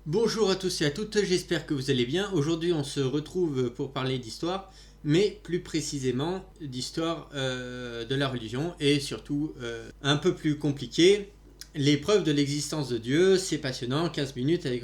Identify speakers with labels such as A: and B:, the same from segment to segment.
A: Bonjour à tous et à toutes, j'espère que vous allez bien. Aujourd'hui on se retrouve pour parler d'histoire, mais plus précisément d'histoire de la religion et surtout un peu plus compliqué, les preuves de l'existence de Dieu. C'est passionnant, 15 minutes avec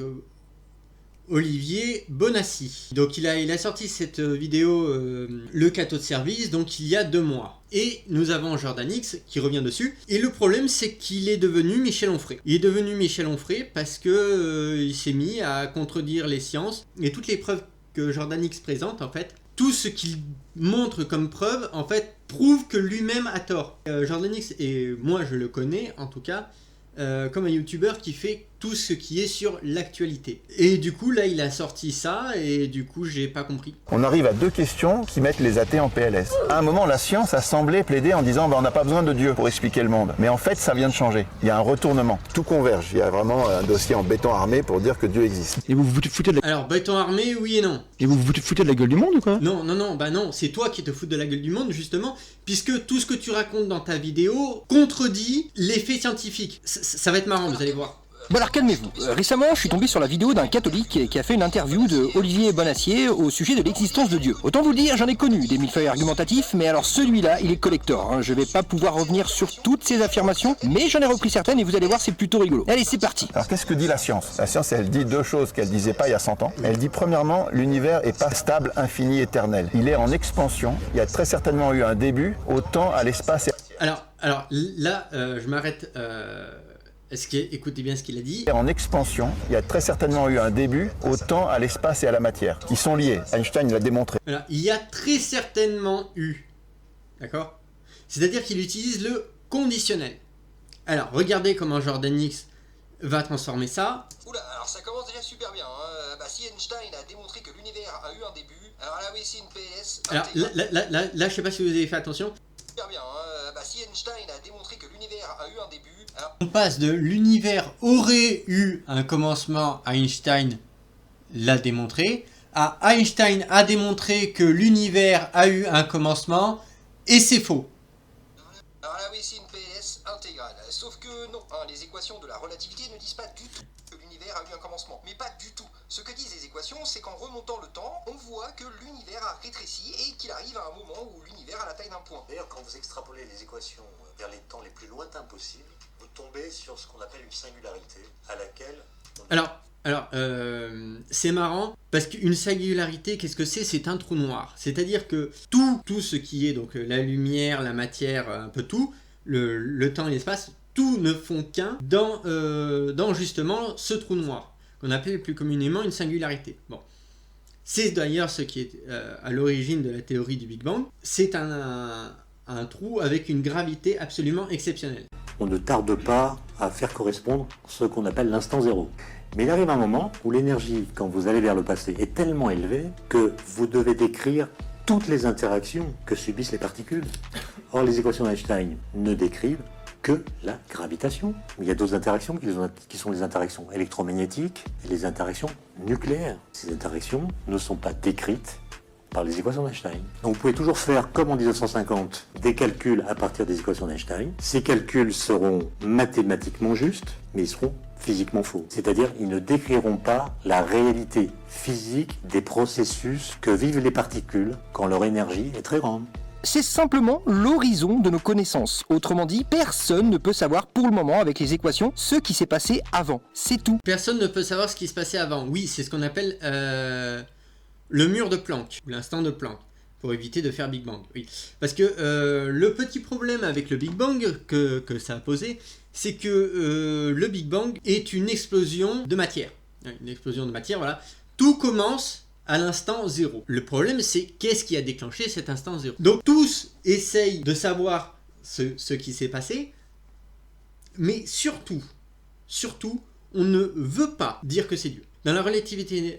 A: Olivier Bonassi. Donc il a sorti cette vidéo Le Cateau de service, donc il y a 2 mois. Et nous avons Jordan X qui revient dessus. Et le problème c'est qu'il est devenu Michel Onfray. Il est devenu Michel Onfray parce que il s'est mis à contredire les sciences. Et toutes les preuves que Jordan X présente, en fait, tout ce qu'il montre comme preuve, en fait, prouve que lui-même a tort. Jordan X, et moi je le connais en tout cas, comme un youtubeur qui fait tout ce qui est sur l'actualité. Et du coup là il a sorti ça et du coup j'ai pas compris.
B: On arrive à 2 questions qui mettent les athées en PLS. À un moment la science a semblé plaider en disant on n'a pas besoin de Dieu pour expliquer le monde. Mais en fait ça vient de changer. Il y a un retournement. Tout converge. Il y a vraiment un dossier en béton armé pour dire que Dieu existe.
C: Et vous vous foutez de la...
A: Alors béton armé oui et non.
C: Et vous vous foutez de la gueule du monde ou quoi?
A: Non, bah non, c'est toi qui te fous de la gueule du monde justement, puisque tout ce que tu racontes dans ta vidéo contredit les faits scientifiques. Ça va être marrant, vous allez voir.
C: Bon alors calmez-vous. Récemment, je suis tombé sur la vidéo d'un catholique qui a fait une interview de Olivier Bonassi au sujet de l'existence de Dieu. Autant vous le dire, j'en ai connu des millefeuilles argumentatifs, mais alors celui-là, il est collector. Je vais pas pouvoir revenir sur toutes ces affirmations, mais j'en ai repris certaines et vous allez voir, c'est plutôt rigolo. Allez, c'est parti.
B: Alors qu'est-ce que dit la science? La science elle dit 2 choses qu'elle disait pas il y a 100 ans. Elle dit premièrement l'univers est pas stable, infini, éternel. Il est en expansion. Il y a très certainement eu un début au temps, à l'espace et...
A: Alors là, je m'arrête... écoutez bien ce qu'il a dit.
B: En expansion, il y a très certainement eu un début au temps, à l'espace et à la matière. Ils sont liés. Einstein l'a démontré.
A: Alors, il y a très certainement eu. D'accord? C'est-à-dire qu'il utilise le conditionnel. Alors, regardez comment Jordan X va transformer ça.
D: Oula, alors ça commence déjà super bien. Si Einstein a démontré que l'univers a eu un début, alors là oui, c'est une PS.
A: Alors, là, je sais pas si vous avez fait attention.
D: Super bien. Si Einstein a démontré que l'univers a eu un début, alors...
A: On passe de l'univers aurait eu un commencement, Einstein l'a démontré, à Einstein a démontré que l'univers a eu un commencement, et c'est faux.
D: Alors là oui, c'est une PS intégrale. Sauf que non, les équations de la relativité ne disent pas du tout que l'univers a eu un commencement. Mais pas du tout. Ce que disent les équations, c'est qu'en remontant le temps, on voit que l'univers a rétréci et qu'il arrive à un moment où l'univers a la taille d'un point.
E: D'ailleurs, quand vous extrapolez les équations vers les temps les plus lointains possibles, vous tombez sur ce qu'on appelle une singularité, à laquelle...
A: Alors, c'est marrant, parce qu'une singularité, qu'est-ce que c'est? C'est un trou noir. C'est-à-dire que tout ce qui est, donc la lumière, la matière, un peu tout, le temps et l'espace, tout ne font qu'un dans justement ce trou noir, qu'on appelle plus communément une singularité. Bon. C'est d'ailleurs ce qui est à l'origine de la théorie du Big Bang. C'est un trou avec une gravité absolument exceptionnelle.
E: On ne tarde pas à faire correspondre ce qu'on appelle l'instant zéro. Mais il arrive un moment où l'énergie, quand vous allez vers le passé, est tellement élevée que vous devez décrire toutes les interactions que subissent les particules. Or, les équations d'Einstein ne décrivent que la gravitation. Il y a d'autres interactions qui sont les interactions électromagnétiques et les interactions nucléaires. Ces interactions ne sont pas décrites par les équations d'Einstein. Donc vous pouvez toujours faire, comme en 1950, des calculs à partir des équations d'Einstein. Ces calculs seront mathématiquement justes, mais ils seront physiquement faux. C'est-à-dire, ils ne décriront pas la réalité physique des processus que vivent les particules quand leur énergie est très grande.
C: C'est simplement l'horizon de nos connaissances. Autrement dit, personne ne peut savoir pour le moment avec les équations ce qui s'est passé avant. C'est tout.
A: Personne ne peut savoir ce qui se passait avant. Oui, c'est ce qu'on appelle le mur de Planck, ou l'instant de Planck, pour éviter de faire Big Bang. Oui. Parce que le petit problème avec le Big Bang que ça a posé, c'est que le Big Bang est une explosion de matière. Une explosion de matière, voilà. Tout commence à l'instant zéro. Le problème, c'est qu'est-ce qui a déclenché cet instant zéro. Donc tous essayent de savoir ce qui s'est passé, mais surtout, on ne veut pas dire que c'est Dieu. Dans la relativité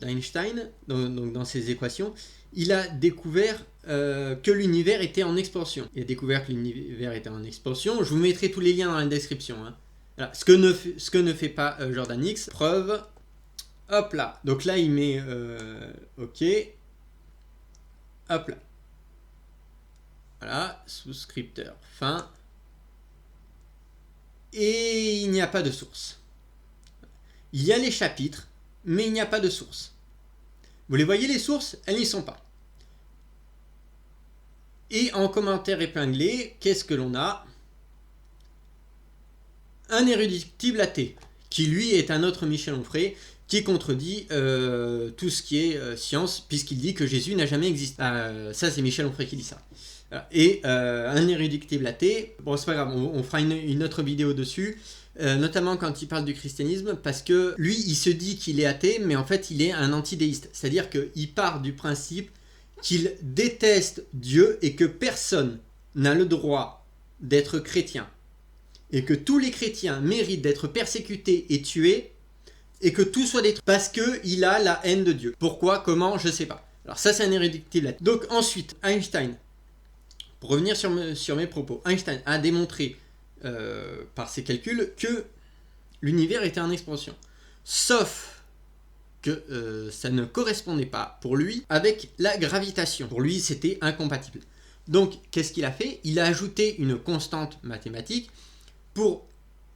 A: d'Einstein, donc dans ses équations, il a découvert que l'univers était en expansion. Il a découvert que l'univers était en expansion. Je vous mettrai tous les liens dans la description. Hein. Voilà. Ce que ne fait pas Jordan X. Preuve. Hop là. Donc là, il met OK. Hop là. Voilà. Souscripteur. Fin. Et il n'y a pas de source. il y a les chapitres, mais il n'y a pas de source. Vous les voyez les sources? Elles n'y sont pas. Et en commentaire épinglé, qu'est-ce que l'on a? Un irréductible athée, qui lui est un autre Michel Onfray, qui contredit tout ce qui est science, puisqu'il dit que Jésus n'a jamais existé. Ça, c'est Michel Onfray qui dit ça. Et un irréductible athée, bon, c'est pas grave, on fera une autre vidéo dessus, notamment quand il parle du christianisme, parce que lui, il se dit qu'il est athée, mais en fait, il est un antidéiste. C'est-à-dire qu'il part du principe qu'il déteste Dieu et que personne n'a le droit d'être chrétien. Et que tous les chrétiens méritent d'être persécutés et tués, et que tout soit détruit parce qu'il a la haine de Dieu. Pourquoi, comment, je sais pas. Alors ça, c'est un irréductible. Donc ensuite, Einstein, pour revenir sur mes propos, Einstein a démontré par ses calculs que l'univers était en expansion. Sauf que ça ne correspondait pas pour lui avec la gravitation. Pour lui, c'était incompatible. Donc, qu'est-ce qu'il a fait? Il a ajouté une constante mathématique pour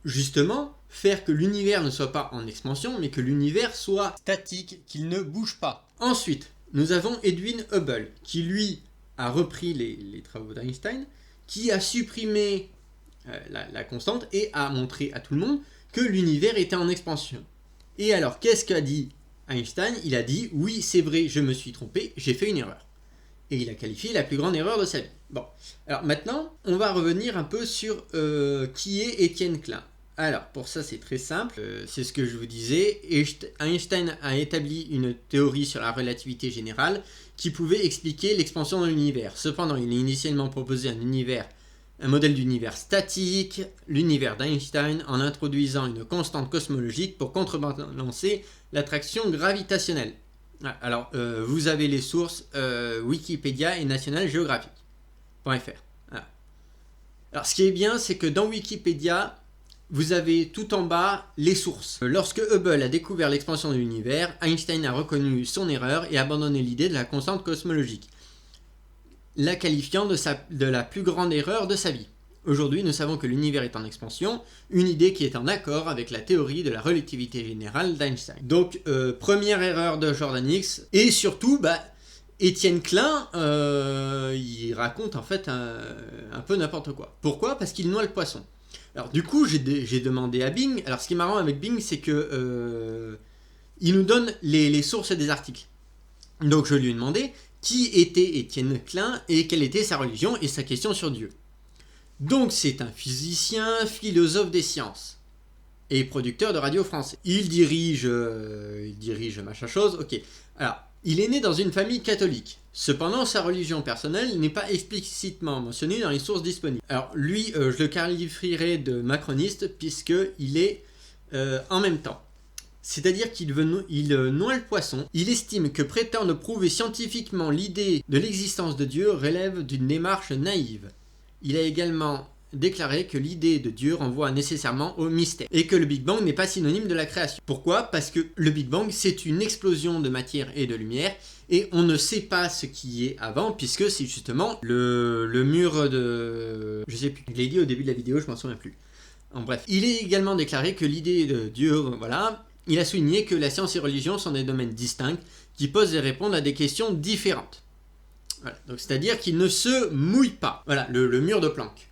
A: justement faire que l'univers ne soit pas en expansion, mais que l'univers soit statique, qu'il ne bouge pas. Ensuite, nous avons Edwin Hubble, qui lui a repris les travaux d'Einstein, qui a supprimé la constante et a montré à tout le monde que l'univers était en expansion. Et alors, qu'est-ce qu'a dit Einstein? Il a dit, oui, c'est vrai, je me suis trompé, j'ai fait une erreur. Et il a qualifié la plus grande erreur de sa vie. Bon, alors maintenant, on va revenir un peu sur qui est Étienne Klein. Alors, pour ça, c'est très simple, c'est ce que je vous disais. Einstein a établi une théorie sur la relativité générale qui pouvait expliquer l'expansion de l'univers. Cependant, il a initialement proposé un modèle d'univers statique, l'univers d'Einstein, en introduisant une constante cosmologique pour contrebalancer l'attraction gravitationnelle. Alors, vous avez les sources Wikipédia et National Geographic.fr. Voilà. Alors, ce qui est bien, c'est que dans Wikipédia, vous avez tout en bas les sources. Lorsque Hubble a découvert l'expansion de l'univers, Einstein a reconnu son erreur et abandonné l'idée de la constante cosmologique, la qualifiant de la plus grande erreur de sa vie. Aujourd'hui, nous savons que l'univers est en expansion, une idée qui est en accord avec la théorie de la relativité générale d'Einstein. Donc, première erreur de Jordan Hicks, et surtout, Étienne Klein, il raconte en fait un peu n'importe quoi. Pourquoi? Parce qu'il noie le poisson. Alors du coup, j'ai demandé à Bing. Alors ce qui est marrant avec Bing, c'est que il nous donne les sources des articles. Donc je lui ai demandé qui était Étienne Klein et quelle était sa religion et sa question sur Dieu. Donc c'est un physicien, philosophe des sciences et producteur de radio français. Il dirige machin chose. Ok. Alors il est né dans une famille catholique. Cependant, sa religion personnelle n'est pas explicitement mentionnée dans les sources disponibles. Alors lui, je le qualifierais de macroniste puisqu'il est en même temps. C'est-à-dire qu'il noie le poisson. Il estime que prétendre prouver scientifiquement l'idée de l'existence de Dieu relève d'une démarche naïve. Il a également déclaré que l'idée de Dieu renvoie nécessairement au mystère et que le Big Bang n'est pas synonyme de la création. Pourquoi? Parce que le Big Bang, c'est une explosion de matière et de lumière et on ne sait pas ce qui est avant puisque c'est justement le mur de... Je sais plus, je l'ai dit au début de la vidéo, je m'en souviens plus. En bref, il est également déclaré que l'idée de Dieu, voilà, il a souligné que la science et la religion sont des domaines distincts qui posent et répondent à des questions différentes. Voilà, donc c'est-à-dire qu'il ne se mouille pas. Voilà, le mur de Planck.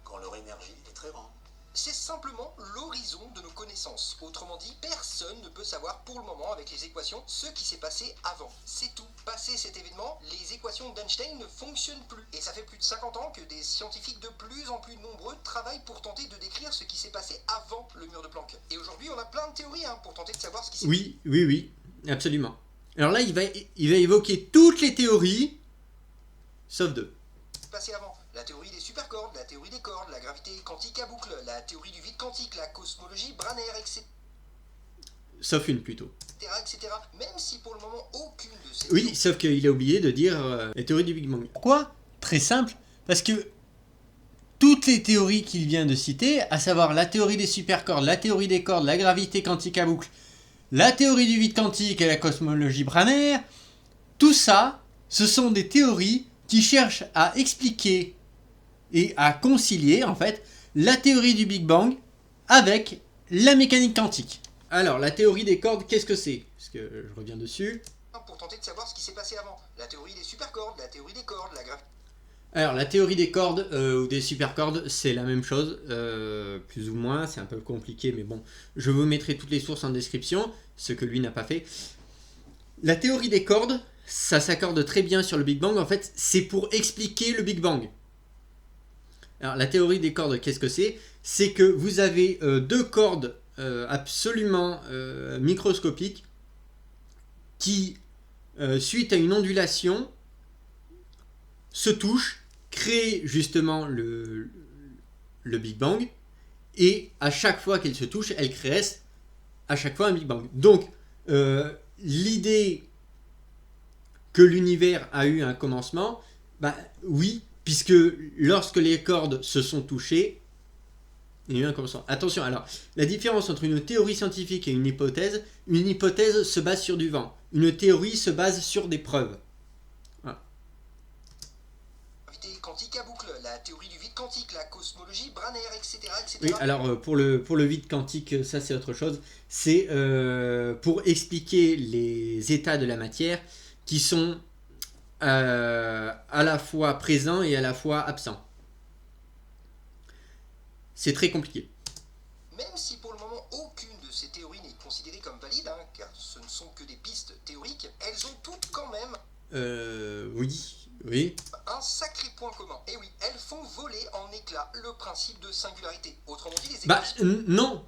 D: Quand leur énergie est très grande. C'est simplement l'horizon de nos connaissances. Autrement dit, personne ne peut savoir pour le moment avec les équations ce qui s'est passé avant. C'est tout. Passé cet événement, les équations d'Einstein ne fonctionnent plus. Et ça fait plus de 50 ans que des scientifiques de plus en plus nombreux travaillent pour tenter de décrire ce qui s'est passé avant le mur de Planck. Et aujourd'hui, on a plein de théories pour tenter de savoir ce qui s'est passé.
A: Oui, absolument. Alors là, il va évoquer toutes les théories, sauf deux.
D: Passé avant. La théorie des supercordes, la théorie des cordes, la gravité quantique à boucle, la théorie du vide quantique, la cosmologie Branner, etc.
A: Sauf une plutôt.
D: etc. Même si pour le moment aucune de ces...
A: Oui, sauf qu'il a oublié de dire la théorie du Big Bang. Pourquoi? Très simple, parce que toutes les théories qu'il vient de citer, à savoir la théorie des supercordes, la théorie des cordes, la gravité quantique à boucle, la théorie du vide quantique et la cosmologie Branner, tout ça, ce sont des théories qui cherchent à expliquer et à concilier en fait la théorie du Big Bang avec La mécanique quantique. Alors, la théorie des cordes, qu'est-ce que c'est? Parce que je reviens dessus.
D: Pour tenter de savoir ce qui s'est passé avant. La théorie des supercordes, la théorie des cordes, la gravité.
A: Alors, la théorie des cordes ou des supercordes, c'est la même chose, plus ou moins. C'est un peu compliqué, mais bon, je vous mettrai toutes les sources en description, ce que lui n'a pas fait. La théorie des cordes, ça s'accorde très bien sur le Big Bang. En fait, c'est pour expliquer le Big Bang. Alors, la théorie des cordes, qu'est-ce que c'est? C'est que vous avez deux cordes absolument microscopiques qui, suite à une ondulation, se touchent, créent justement le Big Bang, et à chaque fois qu'elles se touchent, elles créent à chaque fois un Big Bang. Donc, l'idée que l'univers a eu un commencement, bah oui, puisque lorsque les cordes se sont touchées, il y a eu un commencement. Attention, alors, la différence entre une théorie scientifique et une hypothèse se base sur du vent. Une théorie se base sur des preuves. Voilà.
D: Gravité quantique à boucle, la théorie du vide quantique, la cosmologie, Branner, etc. etc.
A: Oui, alors pour le vide quantique, ça c'est autre chose. C'est pour expliquer les états de la matière qui sont à la fois présents et à la fois absents. C'est très compliqué.
D: Même si pour le moment aucune de ces théories n'est considérée comme valide, car ce ne sont que des pistes théoriques, elles ont toutes quand même
A: Oui.
D: un sacré point commun. Et oui, elles font voler en éclats le principe de singularité. Autrement dit, les
A: Bah
D: équations...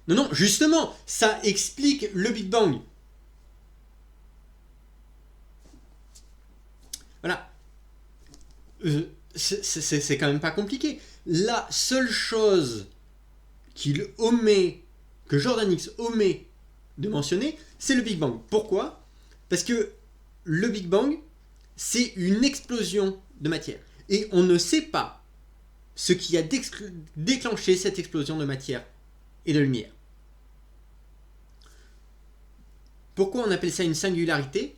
A: non, justement, ça explique le Big Bang. Voilà. C'est quand même pas compliqué. La seule chose qu'il omet, que Jordan X omet de mentionner, c'est le Big Bang. Pourquoi? Parce que le Big Bang, c'est une explosion de matière. Et on ne sait pas ce qui a déclenché cette explosion de matière et de lumière. Pourquoi on appelle ça une singularité?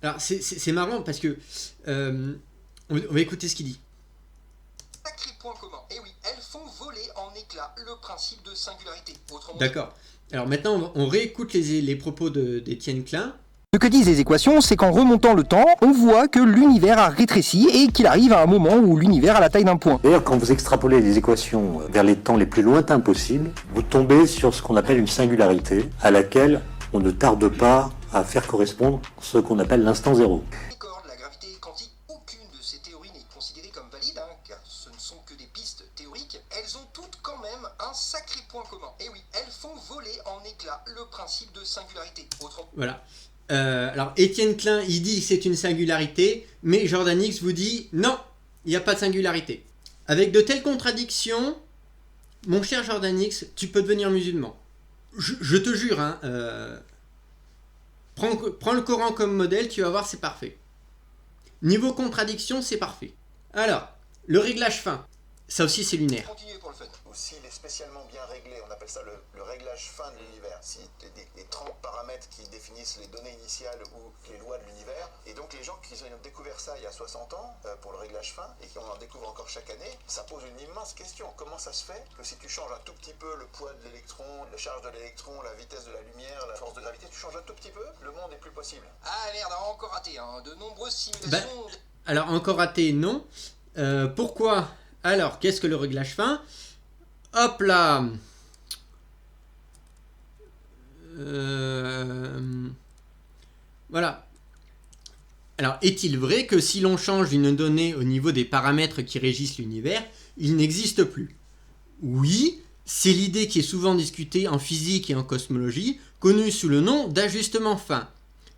A: Alors c'est marrant parce que on va écouter ce qu'il dit.
D: Sacré point commun. Et oui, elles font voler en éclats le principe de singularité. Autrement
A: D'accord. Alors maintenant on réécoute les propos d'Étienne Klein.
C: Ce que disent les équations, c'est qu'en remontant le temps, on voit que l'univers a rétréci et qu'il arrive à un moment où l'univers a la taille d'un point.
E: D'ailleurs, quand vous extrapolez les équations vers les temps les plus lointains possibles, vous tombez sur ce qu'on appelle une singularité, à laquelle on ne tarde pas à faire correspondre ce qu'on appelle l'instant zéro.
D: les cordes, la gravité quantique, aucune de ces théories n'est considérée comme valide, car ce ne sont que des pistes théoriques. Elles ont toutes quand même un sacré point commun. Et oui, elles font voler en éclats le principe de singularité. Autrement
A: Voilà. Alors Étienne Klein, il dit que c'est une singularité, mais Jordan X vous dit non, il n'y a pas de singularité. Avec de telles contradictions, mon cher Jordan X, tu peux devenir musulman. Je te jure, hein, prends le Coran comme modèle, tu vas voir, c'est parfait. Niveau contradiction, c'est parfait. Alors, le réglage fin, ça aussi c'est lunaire.
D: continuez pour le fun.
B: S'il est spécialement bien réglé, on appelle ça le réglage fin de l'univers. Si les 30 paramètres qui définissent les données initiales ou les lois de l'univers. Et donc les gens qui ont découvert ça il y a 60 ans pour le réglage fin et qui en découvrent encore chaque année, ça pose une immense question. Comment ça se fait que si tu changes un tout petit peu le poids de l'électron, la charge de l'électron, la vitesse de la lumière, la force de gravité, tu changes un tout petit peu, le monde est plus possible.
D: Ah merde, encore raté. De nombreuses simulations...
A: Alors, encore raté, non. Pourquoi? Alors, qu'est-ce que le réglage fin? Hop là. Voilà. Alors, est-il vrai que si l'on change une donnée au niveau des paramètres qui régissent l'univers, il n'existe plus? Oui, c'est l'idée qui est souvent discutée en physique et en cosmologie, connue sous le nom d'ajustement fin.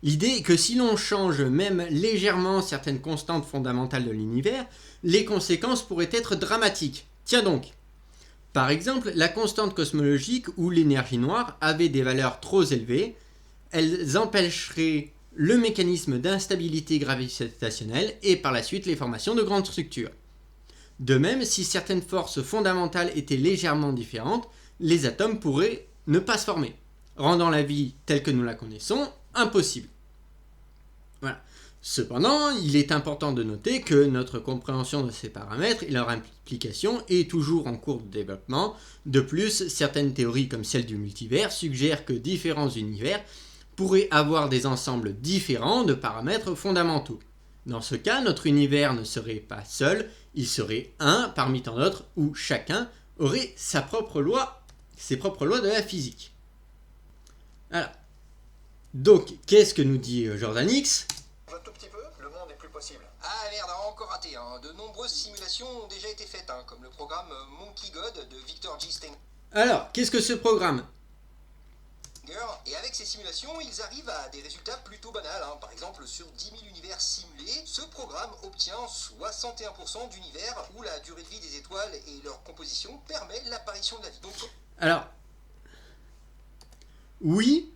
A: L'idée est que si l'on change même légèrement certaines constantes fondamentales de l'univers, les conséquences pourraient être dramatiques. Tiens donc. Par exemple, la constante cosmologique ou l'énergie noire avait des valeurs trop élevées, elles empêcheraient le mécanisme d'instabilité gravitationnelle et par la suite les formations de grandes structures. De même, si certaines forces fondamentales étaient légèrement différentes, les atomes pourraient ne pas se former, rendant la vie telle que nous la connaissons impossible. Voilà. Cependant, il est important de noter que notre compréhension de ces paramètres et leur implication est toujours en cours de développement. De plus, certaines théories comme celle du multivers suggèrent que différents univers pourraient avoir des ensembles différents de paramètres fondamentaux. Dans ce cas, notre univers ne serait pas seul, il serait un parmi tant d'autres où chacun aurait ses propres lois de la physique. Voilà. Donc, qu'est-ce que nous dit Jordan X ?
D: Un tout petit peu, le monde est plus possible. Ah merde, encore raté. De nombreuses simulations ont déjà été faites, comme le programme Monkey God de Victor G. Stenger.
A: Alors, qu'est-ce que ce programme ?
D: Et avec ces simulations, ils arrivent à des résultats plutôt banals. Par exemple, sur 10 000 univers simulés, ce programme obtient 61% d'univers où la durée de vie des étoiles et leur composition permet l'apparition de la vie. Donc...
A: Alors, oui.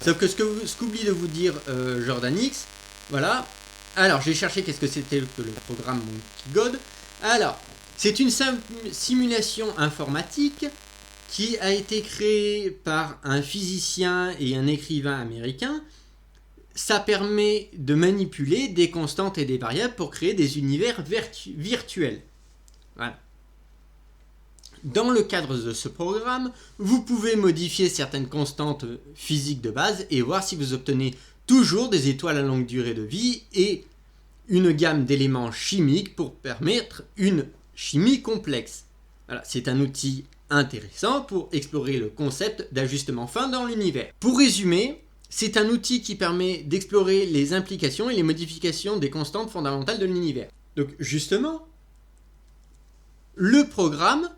A: Sauf que ce qu'oublie de vous dire Jordan X, voilà. Alors, j'ai cherché qu'est-ce que c'était que le programme Monkey God. Alors, c'est une simulation informatique qui a été créé par un physicien et un écrivain américain. Ça permet de manipuler des constantes et des variables pour créer des univers virtuels. Voilà. Dans le cadre de ce programme, vous pouvez modifier certaines constantes physiques de base et voir si vous obtenez toujours des étoiles à longue durée de vie et une gamme d'éléments chimiques pour permettre une chimie complexe. Voilà, c'est un outil intéressant pour explorer le concept d'ajustement fin dans l'univers. Pour résumer, c'est un outil qui permet d'explorer les implications et les modifications des constantes fondamentales de l'univers. Donc justement, le programme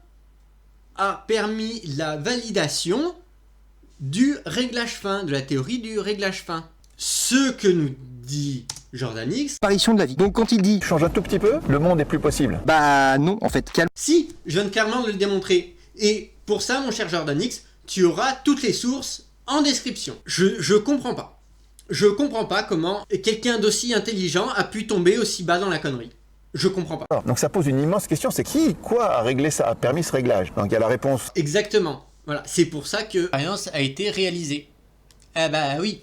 A: a permis la validation du réglage fin, de la théorie du réglage fin. Ce que nous dit Jordan X...
C: Apparition de la vie. Donc quand il dit...
B: Change un tout petit peu, le monde est plus possible.
C: Bah non, en fait, calme.
A: Si, je viens clairement de le démontrer. Et pour ça, mon cher Jordan X, tu auras toutes les sources en description. Je comprends pas. Je comprends pas comment quelqu'un d'aussi intelligent a pu tomber aussi bas dans la connerie. Je comprends pas.
B: Donc ça pose une immense question, c'est quoi a réglé ça, a permis ce réglage? Donc il y a la réponse.
A: Exactement. Voilà, c'est pour ça que l'expérience a été réalisée. Ah bah oui.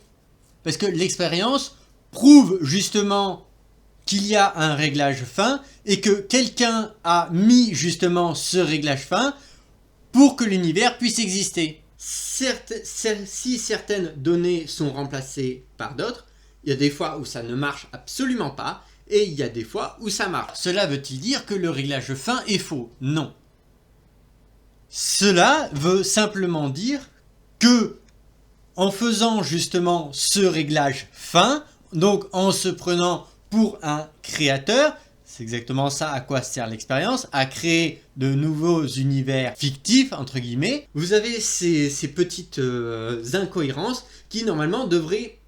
A: Parce que l'expérience prouve justement qu'il y a un réglage fin et que quelqu'un a mis justement ce réglage fin pour que l'univers puisse exister. Si certaines données sont remplacées par d'autres, il y a des fois où ça ne marche absolument pas et il y a des fois où ça marche. Cela veut-il dire que le réglage fin est faux? Non. Cela veut simplement dire que en faisant justement ce réglage fin, donc en se prenant pour un créateur, c'est exactement ça à quoi sert l'expérience, à créer de nouveaux univers fictifs, entre guillemets, vous avez ces petites incohérences qui normalement devraient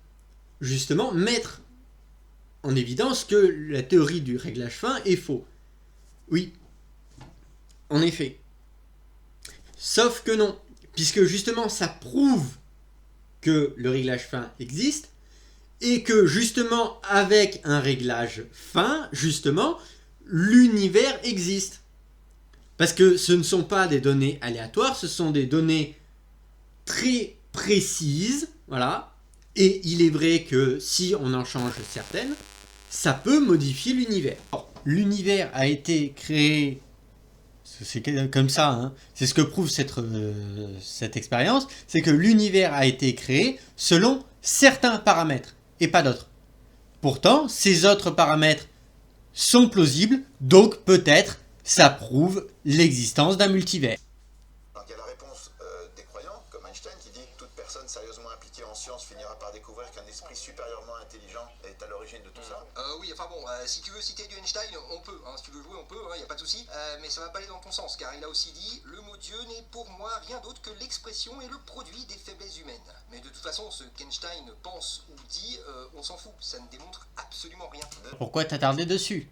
A: justement mettre en évidence que la théorie du réglage fin est faux. Oui, en effet. Sauf que non, puisque justement ça prouve que le réglage fin existe, et que justement avec un réglage fin, justement, l'univers existe. Parce que ce ne sont pas des données aléatoires, ce sont des données très précises, voilà. Et il est vrai que si on en change certaines, ça peut modifier l'univers. L'univers a été créé, c'est comme ça, hein, c'est ce que prouve cette expérience, c'est que l'univers a été créé selon certains paramètres et pas d'autres. Pourtant, ces autres paramètres sont plausibles, donc peut-être ça prouve l'existence d'un multivers.
B: Donc il y a la réponse des croyants, comme Einstein, qui dit que toute personne sérieusement impliquée en science finira par découvrir qu'un esprit supérieurement intelligent est à l'origine de tout ça.
D: Oui, enfin bon, si tu veux citer du Einstein, on peut, si tu veux jouer, on peut, y a pas de souci, mais ça va pas aller dans ton sens, car il a aussi dit « Le mot Dieu n'est pour moi rien d'autre que l'expression et le produit des faiblesses humaines. » Mais de toute façon, ce qu'Einstein pense ou dit, on s'en fout, ça ne démontre absolument rien.
A: Pourquoi t'attarder dessus?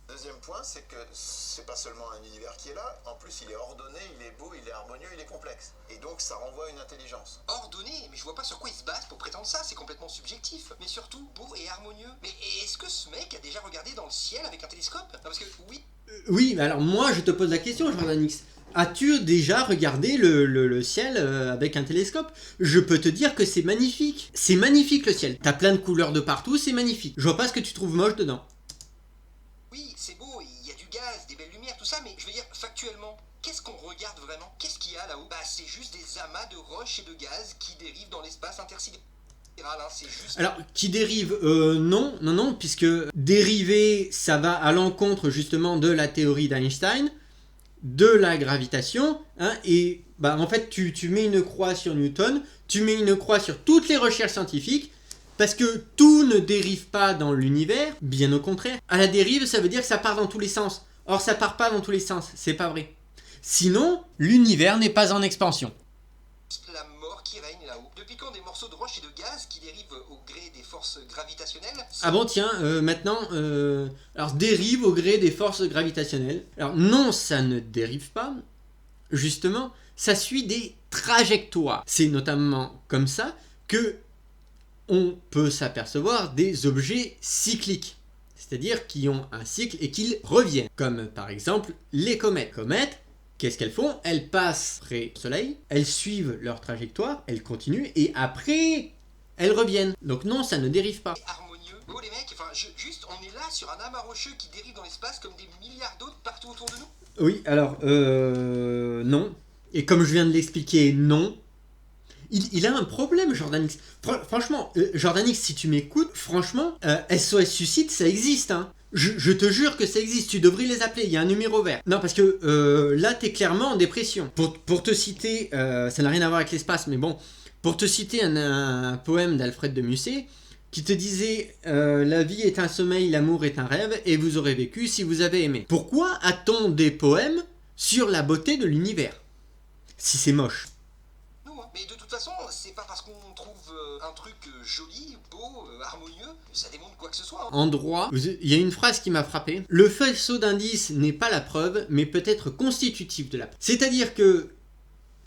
B: Deuxième point, c'est que c'est pas seulement un univers qui est là, en plus il est ordonné, il est beau, il est harmonieux, il est complexe. Et donc ça renvoie à une intelligence.
D: Ordonné? Mais je vois pas sur quoi il se base pour prétendre ça, c'est complètement subjectif. Mais surtout, beau et harmonieux. Mais est-ce que ce mec a déjà regardé dans le ciel avec un télescope? Non, parce que oui.
A: Oui, mais alors moi je te pose la question, Jordan X. As-tu déjà regardé le ciel avec un télescope? Je peux te dire que c'est magnifique. C'est magnifique le ciel. T'as plein de couleurs de partout, c'est magnifique. Je vois pas ce que tu trouves moche dedans.
D: Oui, c'est beau, il y a du gaz, des belles lumières, tout ça, mais je veux dire, factuellement, qu'est-ce qu'on regarde vraiment? Qu'est-ce qu'il y a là-haut? Bah, c'est juste des amas de roches et de gaz qui dérivent dans l'espace intersidéral, hein, c'est juste...
A: Alors, qui dérive non, puisque dériver, ça va à l'encontre justement de la théorie d'Einstein, de la gravitation, hein, et bah, en fait, tu mets une croix sur Newton, tu mets une croix sur toutes les recherches scientifiques, parce que tout ne dérive pas dans l'univers, bien au contraire. À la dérive, ça veut dire que ça part dans tous les sens. Or, ça part pas dans tous les sens, c'est pas vrai. Sinon, l'univers n'est pas en expansion.
D: la mort qui règne là-haut. Depuis quand des morceaux de roche et de gaz qui dérivent au gré des forces gravitationnelles?
A: Ah bon, tiens, maintenant, alors dérive au gré des forces gravitationnelles. Alors non, ça ne dérive pas, justement, ça suit des trajectoires. C'est notamment comme ça que on peut s'apercevoir des objets cycliques, c'est-à-dire qui ont un cycle et qu'ils reviennent, comme par exemple les comètes. Comètes, qu'est-ce qu'elles font? Elles passent près du Soleil, elles suivent leur trajectoire, elles continuent et après elles reviennent. Donc non, ça ne dérive pas.
D: Harmonieux. Oh les mecs, enfin, juste, on est là sur un amas rocheux qui dérive dans l'espace comme des milliards d'autres partout autour de nous.
A: Oui, alors, non. Et comme je viens de l'expliquer, non. Il a un problème, Jordan X. Franchement, Jordan X, si tu m'écoutes, franchement, SOS Suicide, ça existe, hein. Je te jure que ça existe, tu devrais les appeler, il y a un numéro vert. Non, parce que là, t'es clairement en dépression. Pour te citer, ça n'a rien à voir avec l'espace, mais bon, pour te citer un poème d'Alfred de Musset, qui te disait la vie est un sommeil, l'amour est un rêve, et vous aurez vécu si vous avez aimé. Pourquoi a-t-on des poèmes sur la beauté de l'univers, si c'est moche?
D: Nous, hein. Mais de toute façon, c'est pas parce qu'on trouve un truc joli, beau, harmonieux, que ça démontre quoi que ce soit. Hein.
A: En droit, il y a une phrase qui m'a frappé. Le faisceau d'indices n'est pas la preuve, mais peut être constitutif de la preuve. C'est-à-dire que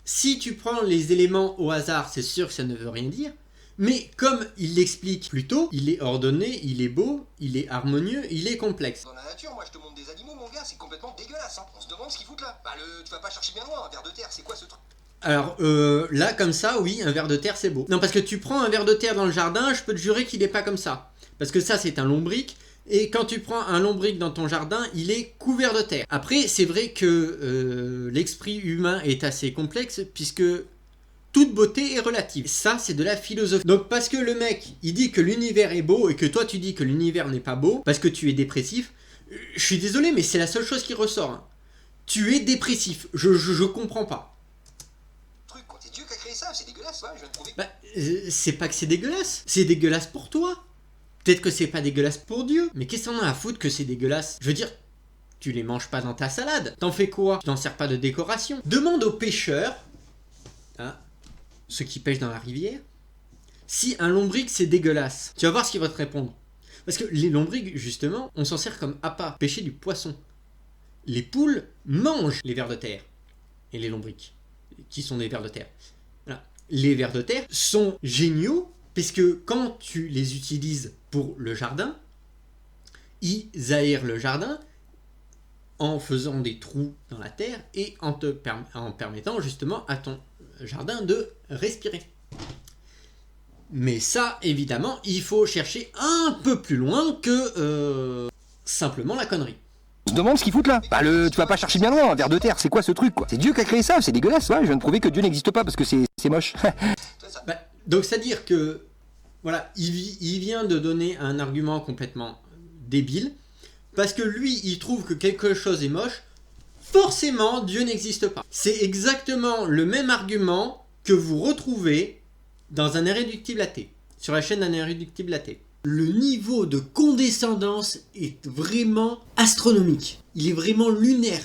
A: si tu prends les éléments au hasard, c'est sûr que ça ne veut rien dire. Mais comme il l'explique plus tôt, il est ordonné, il est beau, il est harmonieux, il est complexe.
D: Dans la nature, moi je te montre des animaux, mon gars, c'est complètement dégueulasse. Hein. On se demande ce qu'ils foutent là. Bah, tu vas pas chercher bien loin, un ver de terre, c'est quoi ce truc?
A: Alors là, comme ça, oui, un ver de terre, c'est beau. Non, parce que tu prends un ver de terre dans le jardin, je peux te jurer qu'il n'est pas comme ça. Parce que ça, c'est un lombric. Et quand tu prends un lombric dans ton jardin, il est couvert de terre. Après, c'est vrai que l'esprit humain est assez complexe, puisque toute beauté est relative. Ça, c'est de la philosophie. Donc, parce que le mec, il dit que l'univers est beau, et que toi, tu dis que l'univers n'est pas beau, parce que tu es dépressif, je suis désolé, mais c'est la seule chose qui ressort. Hein. Tu es dépressif. Je comprends pas.
D: C'est Dieu qui a créé ça, c'est dégueulasse, ouais, je viens de prouver.
A: Bah, c'est pas que c'est dégueulasse pour toi. Peut-être que c'est pas dégueulasse pour Dieu, mais qu'est-ce qu'on a à foutre que c'est dégueulasse? Je veux dire, tu les manges pas dans ta salade. T'en fais quoi? Tu t'en sers pas de décoration. Demande aux pêcheurs, hein, ceux qui pêchent dans la rivière, si un lombric c'est dégueulasse. Tu vas voir ce qu'ils vont te répondre. Parce que les lombrics, justement, on s'en sert comme appât, pêcher du poisson. Les poules mangent les vers de terre et les lombrics, qui sont des vers de terre. Voilà. Les vers de terre sont géniaux parce que quand tu les utilises pour le jardin, ils aèrent le jardin en faisant des trous dans la terre et en permettant justement à ton jardin de respirer. Mais ça, évidemment, il faut chercher un peu plus loin que simplement la connerie.
C: On se demande ce qu'ils foutent là. Bah tu vas pas chercher bien loin, un ver de terre, c'est quoi ce truc quoi? C'est Dieu qui a créé ça, c'est dégueulasse, ouais, je viens de prouver que Dieu n'existe pas parce que c'est moche.
A: Bah, donc c'est-à-dire que, voilà, il vient de donner un argument complètement débile, parce que lui, il trouve que quelque chose est moche, forcément, Dieu n'existe pas. C'est exactement le même argument que vous retrouvez dans un irréductible athée, sur la chaîne d'un irréductible athée. Le niveau de condescendance est vraiment astronomique. Il est vraiment lunaire.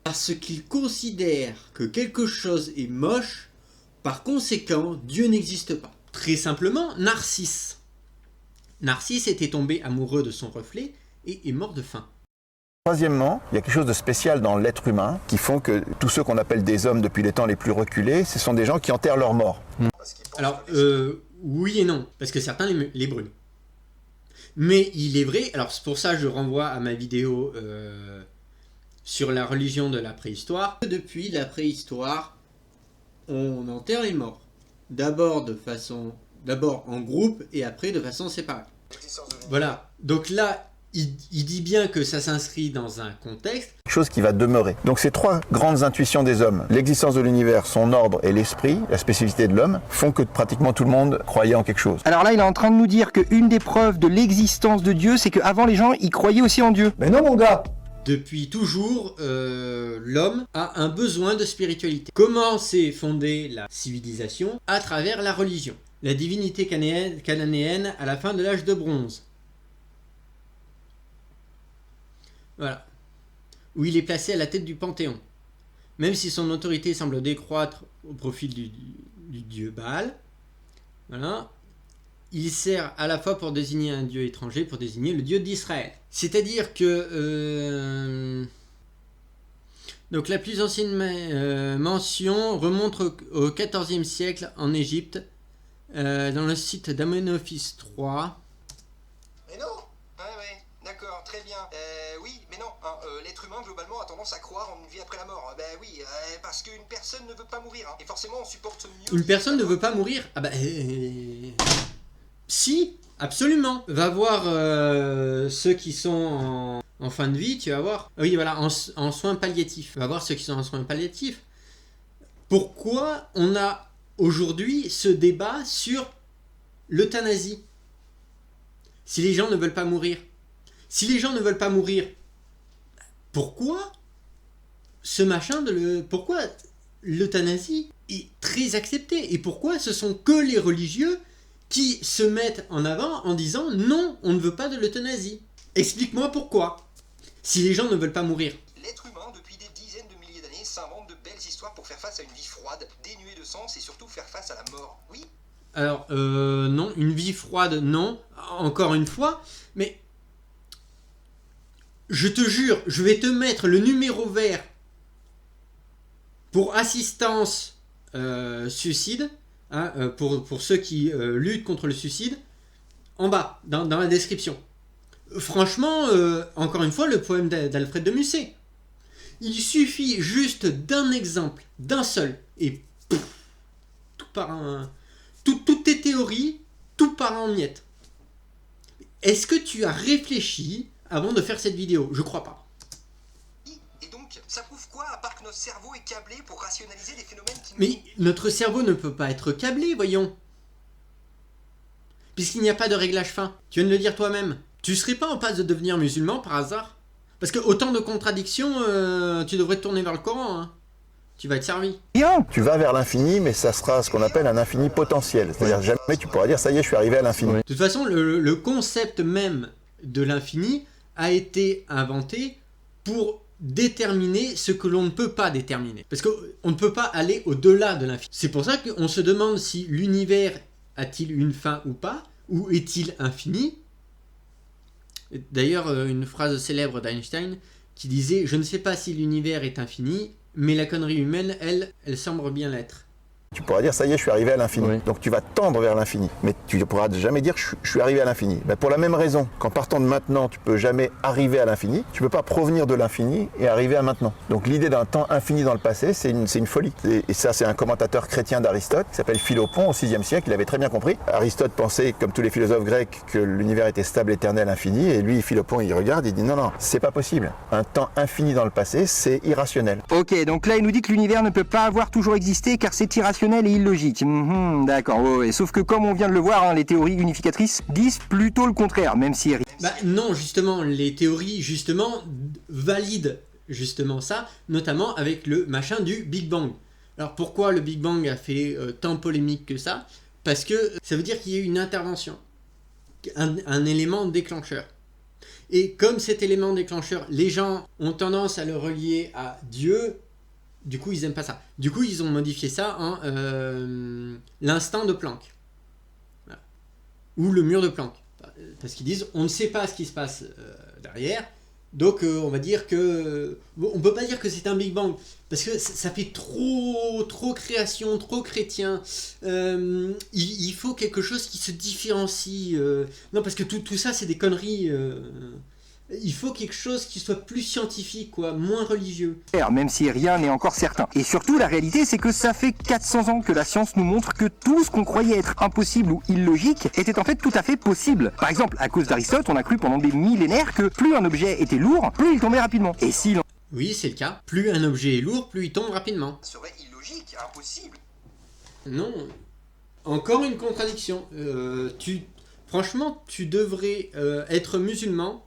A: Parce qu'il considère que quelque chose est moche, par conséquent, Dieu n'existe pas. Très simplement, Narcisse. Narcisse était tombé amoureux de son reflet et est mort de faim.
B: Troisièmement, il y a quelque chose de spécial dans l'être humain qui font que tous ceux qu'on appelle des hommes depuis les temps les plus reculés, ce sont des gens qui enterrent leurs morts.
A: Alors, oui et non, parce que certains les brûlent. Mais il est vrai, alors c'est pour ça que je renvoie à ma vidéo sur la religion de la préhistoire. Depuis la préhistoire, on enterre les morts. D'abord en groupe et après de façon séparée. Voilà, donc là, il dit bien que ça s'inscrit dans un contexte.
B: Quelque chose qui va demeurer. Donc ces trois grandes intuitions des hommes, l'existence de l'univers, son ordre et l'esprit, la spécificité de l'homme, font que pratiquement tout le monde croyait en quelque chose.
C: Alors là, il est en train de nous dire qu'une des preuves de l'existence de Dieu, c'est qu'avant les gens, ils croyaient aussi en Dieu.
F: Mais non mon gars!
A: Depuis toujours, l'homme a un besoin de spiritualité. Comment s'est fondée la civilisation? À travers la religion. La divinité cananéenne à la fin de l'âge de bronze. Voilà. Où il est placé à la tête du Panthéon. Même si son autorité semble décroître au profit du dieu Baal, voilà, il sert à la fois pour désigner un dieu étranger, pour désigner le dieu d'Israël. C'est-à-dire que... donc la plus ancienne mention remonte au XIVe siècle en Égypte, dans le site d'Amenophis III.
D: Mais non. Ouais, d'accord, très bien. Oui, mais non, hein, l'être humain globalement a tendance à croire en une vie après la mort. Ben oui, parce qu'une personne ne veut pas mourir, hein, et forcément on supporte mieux...
A: Une personne ne veut pas mourir? Ah bah... Si, absolument. Va voir ceux qui sont en fin de vie, tu vas voir. Oui, voilà, en soins palliatifs. Va voir ceux qui sont en soins palliatifs. Pourquoi on a aujourd'hui ce débat sur l'euthanasie? Si les gens ne veulent pas mourir. Si les gens ne veulent pas mourir, pourquoi ce machin pourquoi l'euthanasie est très acceptée? Et pourquoi ce sont que les religieux qui se mettent en avant en disant non, on ne veut pas de l'euthanasie? Explique-moi pourquoi. Si les gens ne veulent pas mourir.
D: L'être humain, depuis des dizaines de milliers d'années, s'invente de belles histoires pour faire face à une vie froide, dénuée de sens et surtout faire face à la mort. Oui.
A: Alors, non, une vie froide, non. Encore une fois, mais je te jure, je vais te mettre le numéro vert pour assistance suicide. Hein, pour ceux qui luttent contre le suicide, en bas, dans la description. Franchement, encore une fois, le poème d'Alfred de Musset. Il suffit juste d'un exemple, d'un seul, et toutes tes théories, tout part en miettes. Est-ce que tu as réfléchi avant de faire cette vidéo? Je crois pas.
D: Et donc, ça prouve quoi à part que notre cerveau est câblé pour rationaliser des phénomènes qui...
A: Mais notre cerveau ne peut pas être câblé, voyons. Puisqu'il n'y a pas de réglage fin. Tu viens de le dire toi-même. Tu serais pas en passe de devenir musulman par hasard? Parce que autant de contradictions, tu devrais te tourner vers le Coran. Hein. Tu vas être servi.
C: Bien.
B: Tu vas vers l'infini, mais ça sera ce qu'on appelle un infini potentiel. C'est-à-dire jamais tu pourras dire ça y est, je suis arrivé à l'infini.
A: De toute façon, le concept même de l'infini a été inventé pour déterminer ce que l'on ne peut pas déterminer. Parce qu'on ne peut pas aller au-delà de l'infini. C'est pour ça qu'on se demande si l'univers a-t-il une fin ou pas, ou est-il infini. D'ailleurs, une phrase célèbre d'Einstein qui disait « Je ne sais pas si l'univers est infini, mais la connerie humaine, elle semble bien l'être. »
B: Tu pourras dire ça y est, je suis arrivé à l'infini.
C: Oui.
B: Donc tu vas tendre vers l'infini. Mais tu ne pourras jamais dire je suis arrivé à l'infini. Ben, pour la même raison qu'en partant de maintenant, tu ne peux jamais arriver à l'infini, tu ne peux pas provenir de l'infini et arriver à maintenant. Donc l'idée d'un temps infini dans le passé, c'est une folie. Et ça, c'est un commentateur chrétien d'Aristote qui s'appelle Philopon au VIe siècle. Il avait très bien compris. Aristote pensait, comme tous les philosophes grecs, que l'univers était stable, éternel, infini. Et lui, Philopon, il regarde, il dit non, c'est pas possible. Un temps infini dans le passé, c'est irrationnel.
C: Ok, donc là il nous dit que l'univers ne peut pas avoir toujours existé car c'est irrationnel et illogique. D'accord, ouais. Sauf que comme on vient de le voir, hein, les théories unificatrices disent plutôt le contraire, même si...
A: Bah non, justement, les théories, justement, valident justement ça, notamment avec le machin du Big Bang. Alors pourquoi le Big Bang a fait tant polémique que ça? Parce que ça veut dire qu'il y a eu une intervention, un élément déclencheur. Et comme cet élément déclencheur, les gens ont tendance à le relier à Dieu, du coup ils aiment pas ça. Du coup ils ont modifié ça en l'instant de Planck. Voilà. Ou le mur de Planck. Parce qu'ils disent on ne sait pas ce qui se passe derrière, donc on va dire que... on peut pas dire que c'est un Big Bang, parce que ça fait trop création, trop chrétien. Il faut quelque chose qui se différencie. Non, parce que tout ça c'est des conneries. Il faut quelque chose qui soit plus scientifique, quoi, moins religieux.
C: Même si rien n'est encore certain. Et surtout, la réalité, c'est que ça fait 400 ans que la science nous montre que tout ce qu'on croyait être impossible ou illogique était en fait tout à fait possible. Par exemple, à cause d'Aristote, on a cru pendant des millénaires que plus un objet était lourd, plus il tombait rapidement. Et si l'on...
A: Oui, c'est le cas. Plus un objet est lourd, plus il tombe rapidement.
D: Ça serait illogique, impossible.
A: Non. Encore une contradiction. Franchement, tu devrais être musulman.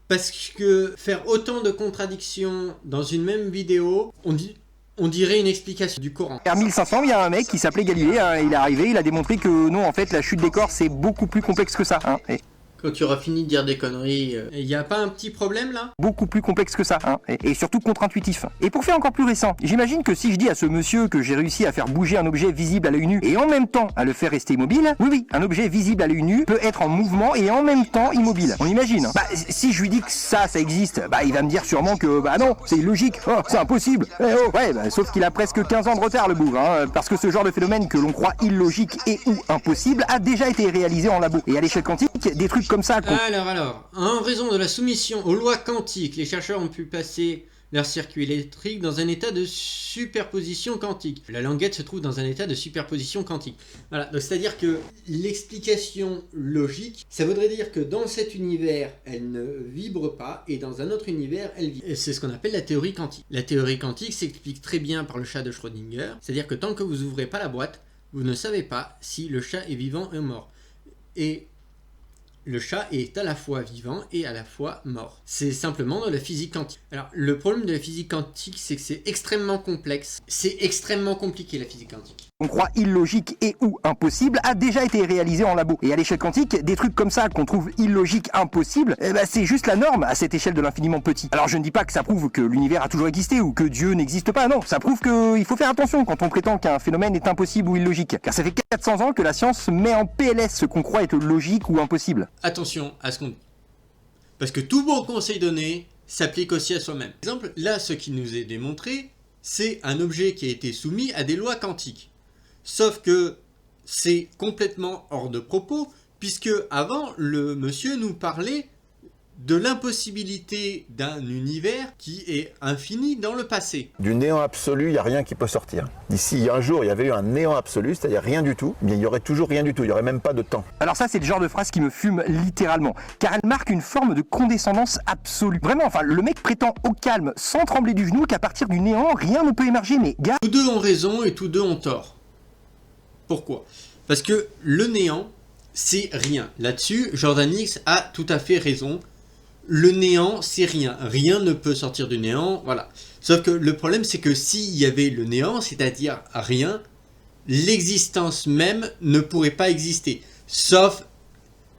A: Parce que faire autant de contradictions dans une même vidéo, on dirait une explication du Coran.
C: Vers 1500, il y a un mec qui s'appelait Galilée, hein, il est arrivé, il a démontré que non, en fait, la chute des corps, c'est beaucoup plus complexe que ça. Hein,
A: Quand tu auras fini de dire des conneries, il n'y a pas un petit problème là?
C: Beaucoup plus complexe que ça, hein, et surtout contre-intuitif. Et pour faire encore plus récent, j'imagine que si je dis à ce monsieur que j'ai réussi à faire bouger un objet visible à l'œil nu et en même temps à le faire rester immobile, oui, un objet visible à l'œil nu peut être en mouvement et en même temps immobile. On imagine. Bah, si je lui dis que ça existe, bah il va me dire sûrement que bah non, c'est illogique, oh, c'est impossible. Ouais, bah, sauf qu'il a presque 15 ans de retard le bougre, hein, parce que ce genre de phénomène que l'on croit illogique et ou impossible a déjà été réalisé en labo. Et à l'échelle quantique, des trucs comme ça...
A: Alors, en raison de la soumission aux lois quantiques, les chercheurs ont pu passer leur circuit électrique dans un état de superposition quantique. La languette se trouve dans un état de superposition quantique. Voilà, donc c'est-à-dire que l'explication logique, ça voudrait dire que dans cet univers, elle ne vibre pas, et dans un autre univers, elle vibre. Et c'est ce qu'on appelle la théorie quantique. La théorie quantique s'explique très bien par le chat de Schrödinger, c'est-à-dire que tant que vous n'ouvrez pas la boîte, vous ne savez pas si le chat est vivant ou mort. Et le chat est à la fois vivant et à la fois mort. C'est simplement de la physique quantique. Alors, le problème de la physique quantique, c'est que c'est extrêmement complexe. C'est extrêmement compliqué, la physique quantique.
C: On croit illogique et ou impossible a déjà été réalisé en labo. Et à l'échelle quantique, des trucs comme ça qu'on trouve illogique, impossible, c'est juste la norme à cette échelle de l'infiniment petit. Alors je ne dis pas que ça prouve que l'univers a toujours existé ou que Dieu n'existe pas, non. Ça prouve qu'il faut faire attention quand on prétend qu'un phénomène est impossible ou illogique. Car ça fait 400 ans que la science met en PLS ce qu'on croit être logique ou impossible.
A: Attention à ce qu'on dit. Parce que tout bon conseil donné s'applique aussi à soi-même. Par exemple, là, ce qui nous est démontré, c'est un objet qui a été soumis à des lois quantiques. Sauf que c'est complètement hors de propos, puisque avant, le monsieur nous parlait de l'impossibilité d'un univers qui est infini dans le passé.
B: Du néant absolu, il n'y a rien qui peut sortir. D'ici un jour, il y avait eu un néant absolu, c'est-à-dire rien du tout, mais il n'y aurait toujours rien du tout, il n'y aurait même pas de temps.
C: Alors ça, c'est le genre de phrase qui me fume littéralement, car elle marque une forme de condescendance absolue. Vraiment, enfin, le mec prétend au calme, sans trembler du genou, qu'à partir du néant, rien ne peut émerger, mais gars...
A: Tous deux ont raison et tous deux ont tort. Pourquoi? Parce que le néant, c'est rien. Là-dessus, Jordan X a tout à fait raison. Le néant, c'est rien. Rien ne peut sortir du néant, voilà. Sauf que le problème, c'est que s'il y avait le néant, c'est-à-dire rien, l'existence même ne pourrait pas exister. Sauf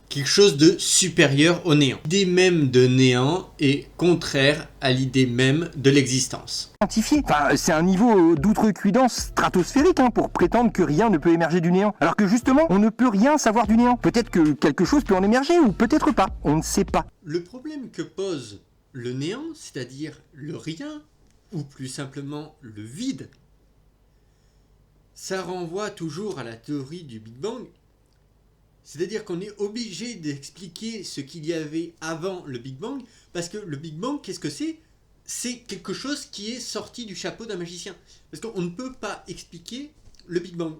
A: quelque chose de supérieur au néant. L'idée même de néant est contraire à l'idée même de l'existence.
C: Quantifié. Enfin, c'est un niveau d'outrecuidance stratosphérique pour prétendre que rien ne peut émerger du néant. Alors que justement, on ne peut rien savoir du néant. Peut-être que quelque chose peut en émerger ou peut-être pas. On ne sait pas.
A: Le problème que pose le néant, c'est-à-dire le rien, ou plus simplement le vide, ça renvoie toujours à la théorie du Big Bang. C'est-à-dire qu'on est obligé d'expliquer ce qu'il y avait avant le Big Bang, parce que le Big Bang, qu'est-ce que c'est? C'est quelque chose qui est sorti du chapeau d'un magicien. Parce qu'on ne peut pas expliquer le Big Bang.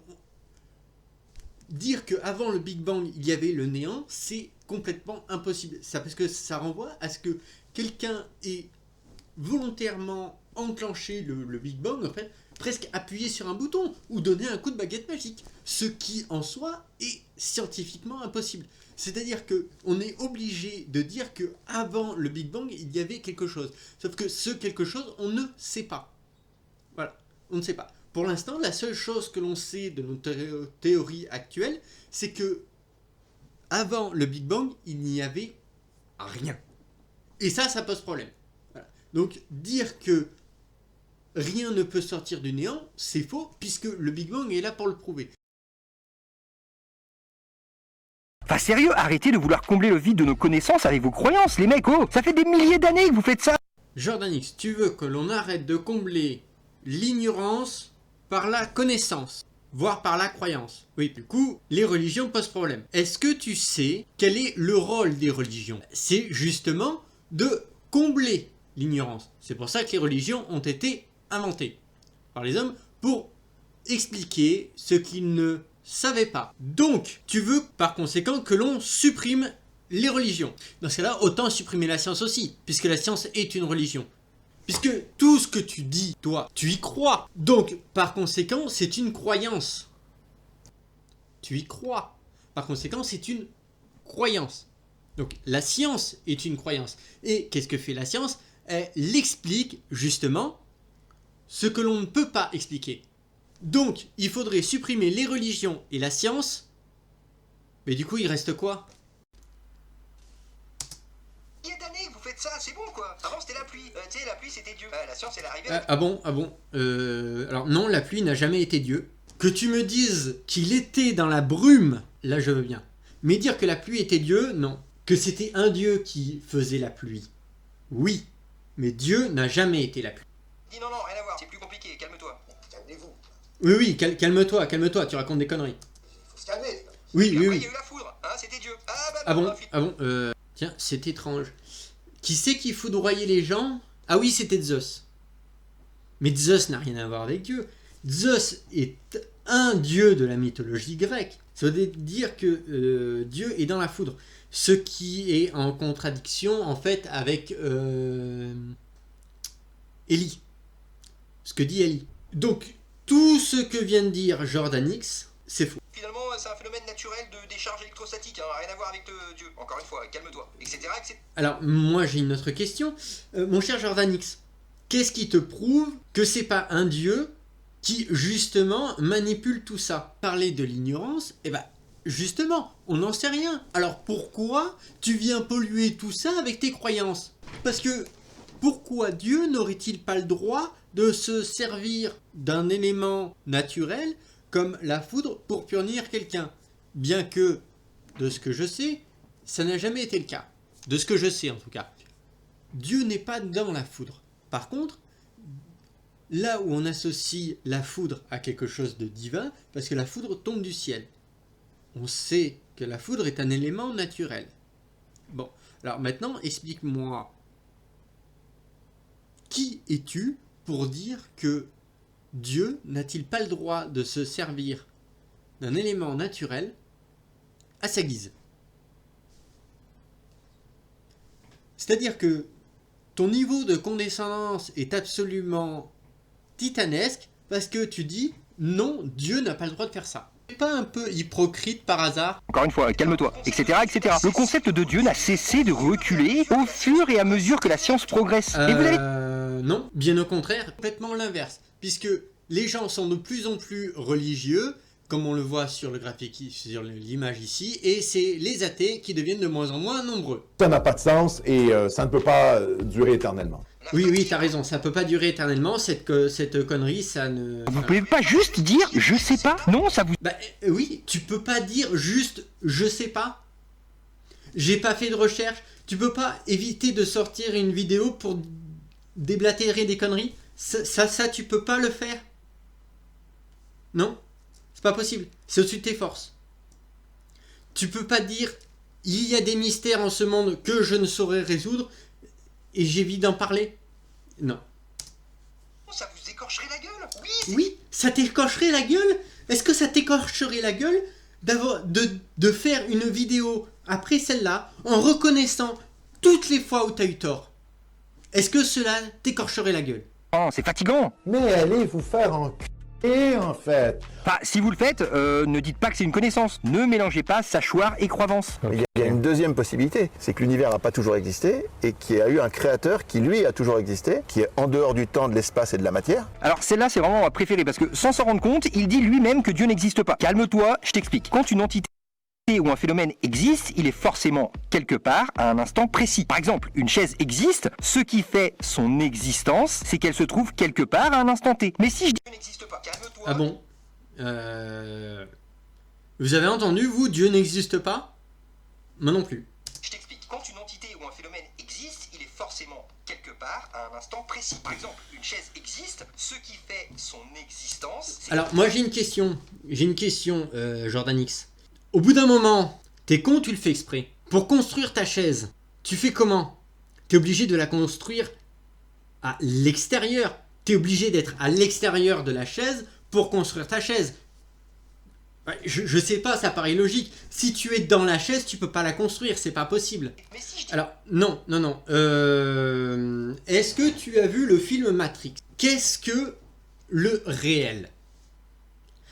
A: Dire qu'avant le Big Bang, il y avait le néant, c'est complètement impossible. Ça, parce que ça renvoie à ce que quelqu'un ait volontairement enclenché le Big Bang, en fait, presque appuyer sur un bouton ou donner un coup de baguette magique, ce qui en soi est scientifiquement impossible. C'est-à-dire que on est obligé de dire que avant le Big Bang il y avait quelque chose, sauf que ce quelque chose on ne sait pas. Voilà, on ne sait pas. Pour l'instant, la seule chose que l'on sait de nos théories actuelles, c'est que avant le Big Bang il n'y avait rien. Et ça pose problème. Voilà. Donc dire que rien ne peut sortir du néant, c'est faux, puisque le Big Bang est là pour le prouver.
C: Enfin sérieux, arrêtez de vouloir combler le vide de nos connaissances avec vos croyances, les mecs, oh. Ça fait des milliers d'années que vous faites ça.
A: Jordan X, tu veux que l'on arrête de combler l'ignorance par la connaissance, voire par la croyance. Oui, du coup, les religions posent problème. Est-ce que tu sais quel est le rôle des religions? C'est justement de combler l'ignorance. C'est pour ça que les religions ont été inventées par les hommes pour expliquer ce qu'ils ne savaient pas. Donc, tu veux par conséquent que l'on supprime les religions. Dans ce cas-là, autant supprimer la science aussi, puisque la science est une religion. Puisque tout ce que tu dis, toi, tu y crois. Donc, par conséquent, c'est une croyance. Tu y crois. Par conséquent, c'est une croyance. Donc, la science est une croyance. Et qu'est-ce que fait la science? Elle explique, justement, ce que l'on ne peut pas expliquer. Donc, il faudrait supprimer les religions et la science. Mais du coup, il reste quoi?
D: Il y a d'années que vous faites ça, c'est bon quoi. Avant c'était la pluie. Tu sais, la pluie c'était Dieu. La science elle est arrivée.
A: Ah bon. Alors non, la pluie n'a jamais été Dieu. Que tu me dises qu'il était dans la brume, là je veux bien. Mais dire que la pluie était Dieu, non. Que c'était un Dieu qui faisait la pluie, oui. Mais Dieu n'a jamais été la pluie.
D: Dis non, rien à voir, c'est plus compliqué, calme-toi. Calmez-vous.
A: Oui, calme-toi, tu racontes des conneries.
D: Il faut se calmer.
A: Oui.
D: Il y a eu la foudre, hein, c'était Dieu.
A: Ah bon. Tiens, c'est étrange. Qui c'est qui foudroyait les gens? Ah oui, c'était Zeus. Mais Zeus n'a rien à voir avec Dieu. Zeus est un dieu de la mythologie grecque. Ça veut dire que Dieu est dans la foudre. Ce qui est en contradiction, en fait, avec Élie. Ce que dit Élie. Donc, tout ce que vient de dire Jordanix, c'est faux.
D: Finalement, c'est un phénomène naturel de décharge électrostatique, hein, rien à voir avec Dieu. Encore une fois, calme-toi, etc.
A: Alors, moi j'ai une autre question. Mon cher Jordanix, qu'est-ce qui te prouve que c'est pas un dieu qui, justement, manipule tout ça? Parler de l'ignorance, justement, on n'en sait rien. Alors pourquoi tu viens polluer tout ça avec tes croyances? Parce que, pourquoi Dieu n'aurait-il pas le droit de se servir d'un élément naturel comme la foudre pour punir quelqu'un? Bien que, de ce que je sais, ça n'a jamais été le cas. De ce que je sais en tout cas. Dieu n'est pas dans la foudre. Par contre, là où on associe la foudre à quelque chose de divin, parce que la foudre tombe du ciel. On sait que la foudre est un élément naturel. Bon, alors maintenant, explique-moi. Qui es-tu pour dire que Dieu n'a-t-il pas le droit de se servir d'un élément naturel à sa guise? C'est-à-dire que ton niveau de condescendance est absolument titanesque parce que tu dis non, Dieu n'a pas le droit de faire ça. C'est pas un peu hypocrite par hasard?
C: Encore une fois, calme-toi, etc., etc. Le concept de Dieu n'a cessé de reculer au fur et à mesure que la science progresse. Et vous allez...
A: Non, bien au contraire, complètement l'inverse. Puisque les gens sont de plus en plus religieux, comme on le voit sur le graphique, sur l'image ici, et c'est les athées qui deviennent de moins en moins nombreux.
F: Ça n'a pas de sens et ça ne peut pas durer éternellement.
A: Oui, t'as raison, ça peut pas durer éternellement, cette connerie, ça ne...
C: Vous pouvez pas juste dire « je sais pas ». Non, ça vous...
A: Oui, tu peux pas dire juste « je sais pas ». J'ai pas fait de recherche. Tu peux pas éviter de sortir une vidéo pour déblatérer des conneries. Ça, tu peux pas le faire. Non, c'est pas possible. C'est au-dessus de tes forces. Tu peux pas dire « il y a des mystères en ce monde que je ne saurais résoudre ». Et j'évite d'en parler. Non.
D: Ça vous écorcherait la gueule?
A: Oui, ça t'écorcherait la gueule? Est-ce que ça t'écorcherait la gueule de faire une vidéo après celle-là en reconnaissant toutes les fois où t'as eu tort? Est-ce que cela t'écorcherait la gueule?
C: Oh, c'est fatigant.
F: Mais allez vous faire enculer en fait.
C: Enfin, si vous le faites, ne dites pas que c'est une connaissance. Ne mélangez pas sachoir et croyance.
B: Il y a une deuxième possibilité, c'est que l'univers n'a pas toujours existé et qu'il y a eu un créateur qui lui a toujours existé, qui est en dehors du temps, de l'espace et de la matière.
C: Alors celle-là, c'est vraiment ma préférée parce que sans s'en rendre compte, il dit lui-même que Dieu n'existe pas. Calme-toi, je t'explique. Quand une entité ou un phénomène existe, il est forcément quelque part à un instant précis. Par exemple, une chaise existe, ce qui fait son existence, c'est qu'elle se trouve quelque part à un instant T. Mais si je dis...
D: Dieu n'existe pas, calme-toi.
A: Ah bon? Vous avez entendu, vous, Dieu n'existe pas? Moi non plus.
D: Je t'explique. Quand une entité ou un phénomène existe, il est forcément quelque part à un instant précis. Par exemple, une chaise existe, ce qui fait son existence...
A: Alors, moi j'ai une question. Jordanix. Au bout d'un moment, t'es con, tu le fais exprès. Pour construire ta chaise, tu fais comment? Tu es obligé de la construire à l'extérieur. Tu es obligé d'être à l'extérieur de la chaise pour construire ta chaise. Je sais pas, ça paraît logique. Si tu es dans la chaise, tu peux pas la construire, c'est pas possible.
D: Mais si je dis...
A: Alors, non. Est-ce que tu as vu le film Matrix? Qu'est-ce que le réel?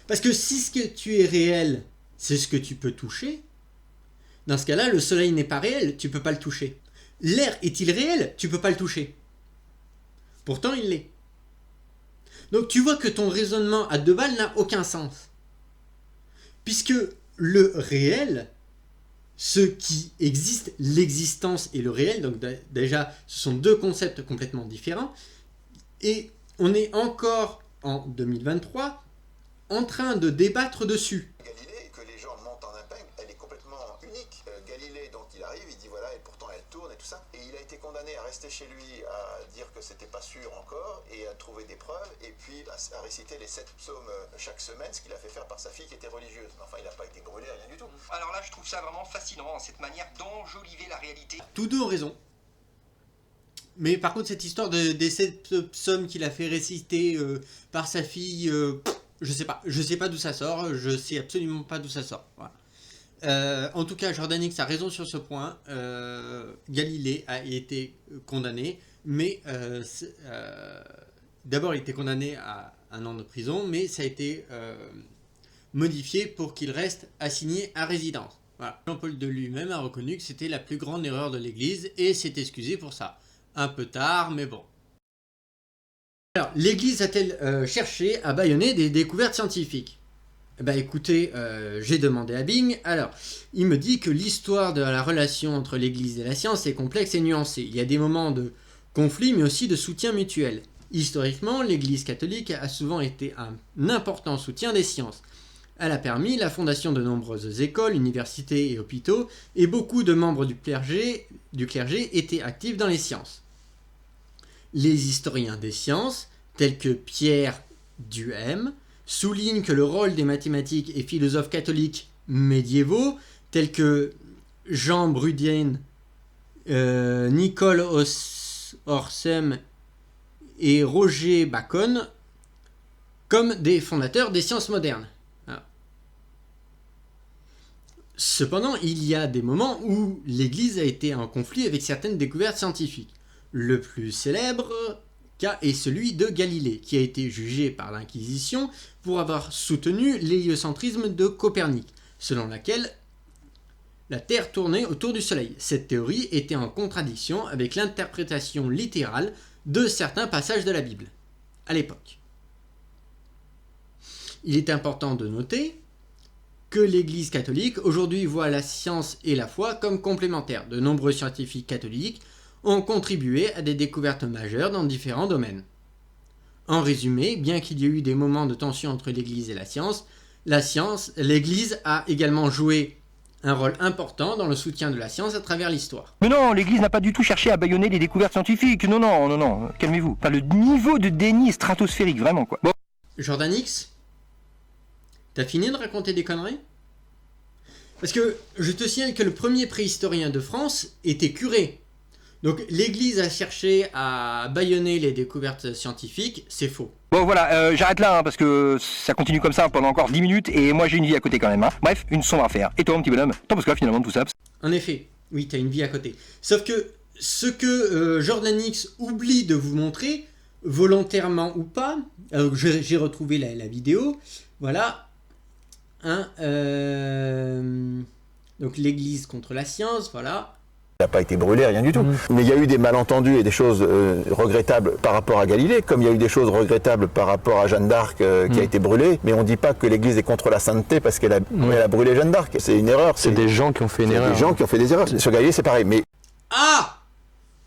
A: Parce que si ce que tu es réel, c'est ce que tu peux toucher, dans ce cas-là, le soleil n'est pas réel, tu peux pas le toucher. L'air est-il réel? Tu peux pas le toucher. Pourtant, il l'est. Donc tu vois que ton raisonnement à deux balles n'a aucun sens. Puisque le réel, ce qui existe, l'existence et le réel, donc déjà ce sont deux concepts complètement différents, et on est encore en 2023 en train de débattre dessus.
B: Galilée, que les gens montent en épingle, elle est complètement unique. Galilée, donc il arrive, il dit voilà, et pourtant elle tourne et tout ça. Et il a été condamné à rester chez lui, à dire que c'était pas sûr encore, et à trouver des preuves, et puis à réciter les 7 psaumes chaque semaine, ce qu'il a fait faire par sa fille qui était religieuse. Enfin, il n'a pas été brûlé, rien du tout.
D: Alors là, je trouve ça vraiment fascinant, cette manière d'enjoliver la réalité.
A: Tous deux ont raison. Mais par contre, cette histoire des 7 psaumes qu'il a fait réciter par sa fille, je sais pas d'où ça sort, je sais absolument pas d'où ça sort. Voilà. En tout cas, Jordan X a raison sur ce point. Galilée a été condamné, mais d'abord il était condamné à 1 an de prison, mais ça a été modifié pour qu'il reste assigné à résidence. Voilà. Jean-Paul II lui-même a reconnu que c'était la plus grande erreur de l'Église et s'est excusé pour ça. Un peu tard, mais bon. Alors, l'Église a-t-elle cherché à bâillonner des découvertes scientifiques? Écoutez, j'ai demandé à Bing. Alors, il me dit que l'histoire de la relation entre l'Église et la science est complexe et nuancée. Il y a des moments de conflit, mais aussi de soutien mutuel. Historiquement, l'Église catholique a souvent été un important soutien des sciences. Elle a permis la fondation de nombreuses écoles, universités et hôpitaux, et beaucoup de membres du clergé étaient actifs dans les sciences. Les historiens des sciences, tels que Pierre Duhem, soulignent que le rôle des mathématiques et philosophes catholiques médiévaux, tels que Jean Brudien, Nicole Horsem et Roger Bacon, comme des fondateurs des sciences modernes. Cependant, il y a des moments où l'Église a été en conflit avec certaines découvertes scientifiques. Le plus célèbre cas est celui de Galilée, qui a été jugé par l'Inquisition pour avoir soutenu l'héliocentrisme de Copernic, selon laquelle la Terre tournait autour du Soleil. Cette théorie était en contradiction avec l'interprétation littérale de certains passages de la Bible, à l'époque. Il est important de noter que l'Église catholique aujourd'hui voit la science et la foi comme complémentaires. De nombreux scientifiques catholiques ont contribué à des découvertes majeures dans différents domaines. En résumé, bien qu'il y ait eu des moments de tension entre l'Église et l'Église a également joué un rôle important dans le soutien de la science à travers l'histoire.
C: Mais non, l'Église n'a pas du tout cherché à bâillonner les découvertes scientifiques. Non, calmez-vous. Enfin, le niveau de déni est stratosphérique, vraiment, quoi. Bon.
A: Jordan X, t'as fini de raconter des conneries? Parce que je te signale que le premier préhistorien de France était curé. Donc l'Église a cherché à bâillonner les découvertes scientifiques, c'est faux.
C: Bon voilà, j'arrête là, parce que ça continue comme ça pendant encore 10 minutes, et moi j'ai une vie à côté quand même. Bref, une sombre affaire. Et toi, mon petit bonhomme, t'en penses quoi finalement de tout ça?
A: En effet, oui, t'as une vie à côté. Sauf que ce que Jordan X oublie de vous montrer, volontairement ou pas, alors j'ai retrouvé la vidéo, voilà. Donc l'Église contre la science, voilà.
B: Il n'a pas été brûlé, rien du tout. Mais il y a eu des malentendus et des choses regrettables par rapport à Galilée, comme il y a eu des choses regrettables par rapport à Jeanne d'Arc qui a été brûlée. Mais on ne dit pas que l'Église est contre la sainteté parce qu'elle a brûlé Jeanne d'Arc. C'est une erreur.
G: C'est des gens qui ont fait une erreur.
B: Des gens qui ont fait des erreurs. Sur Galilée, c'est pareil. Mais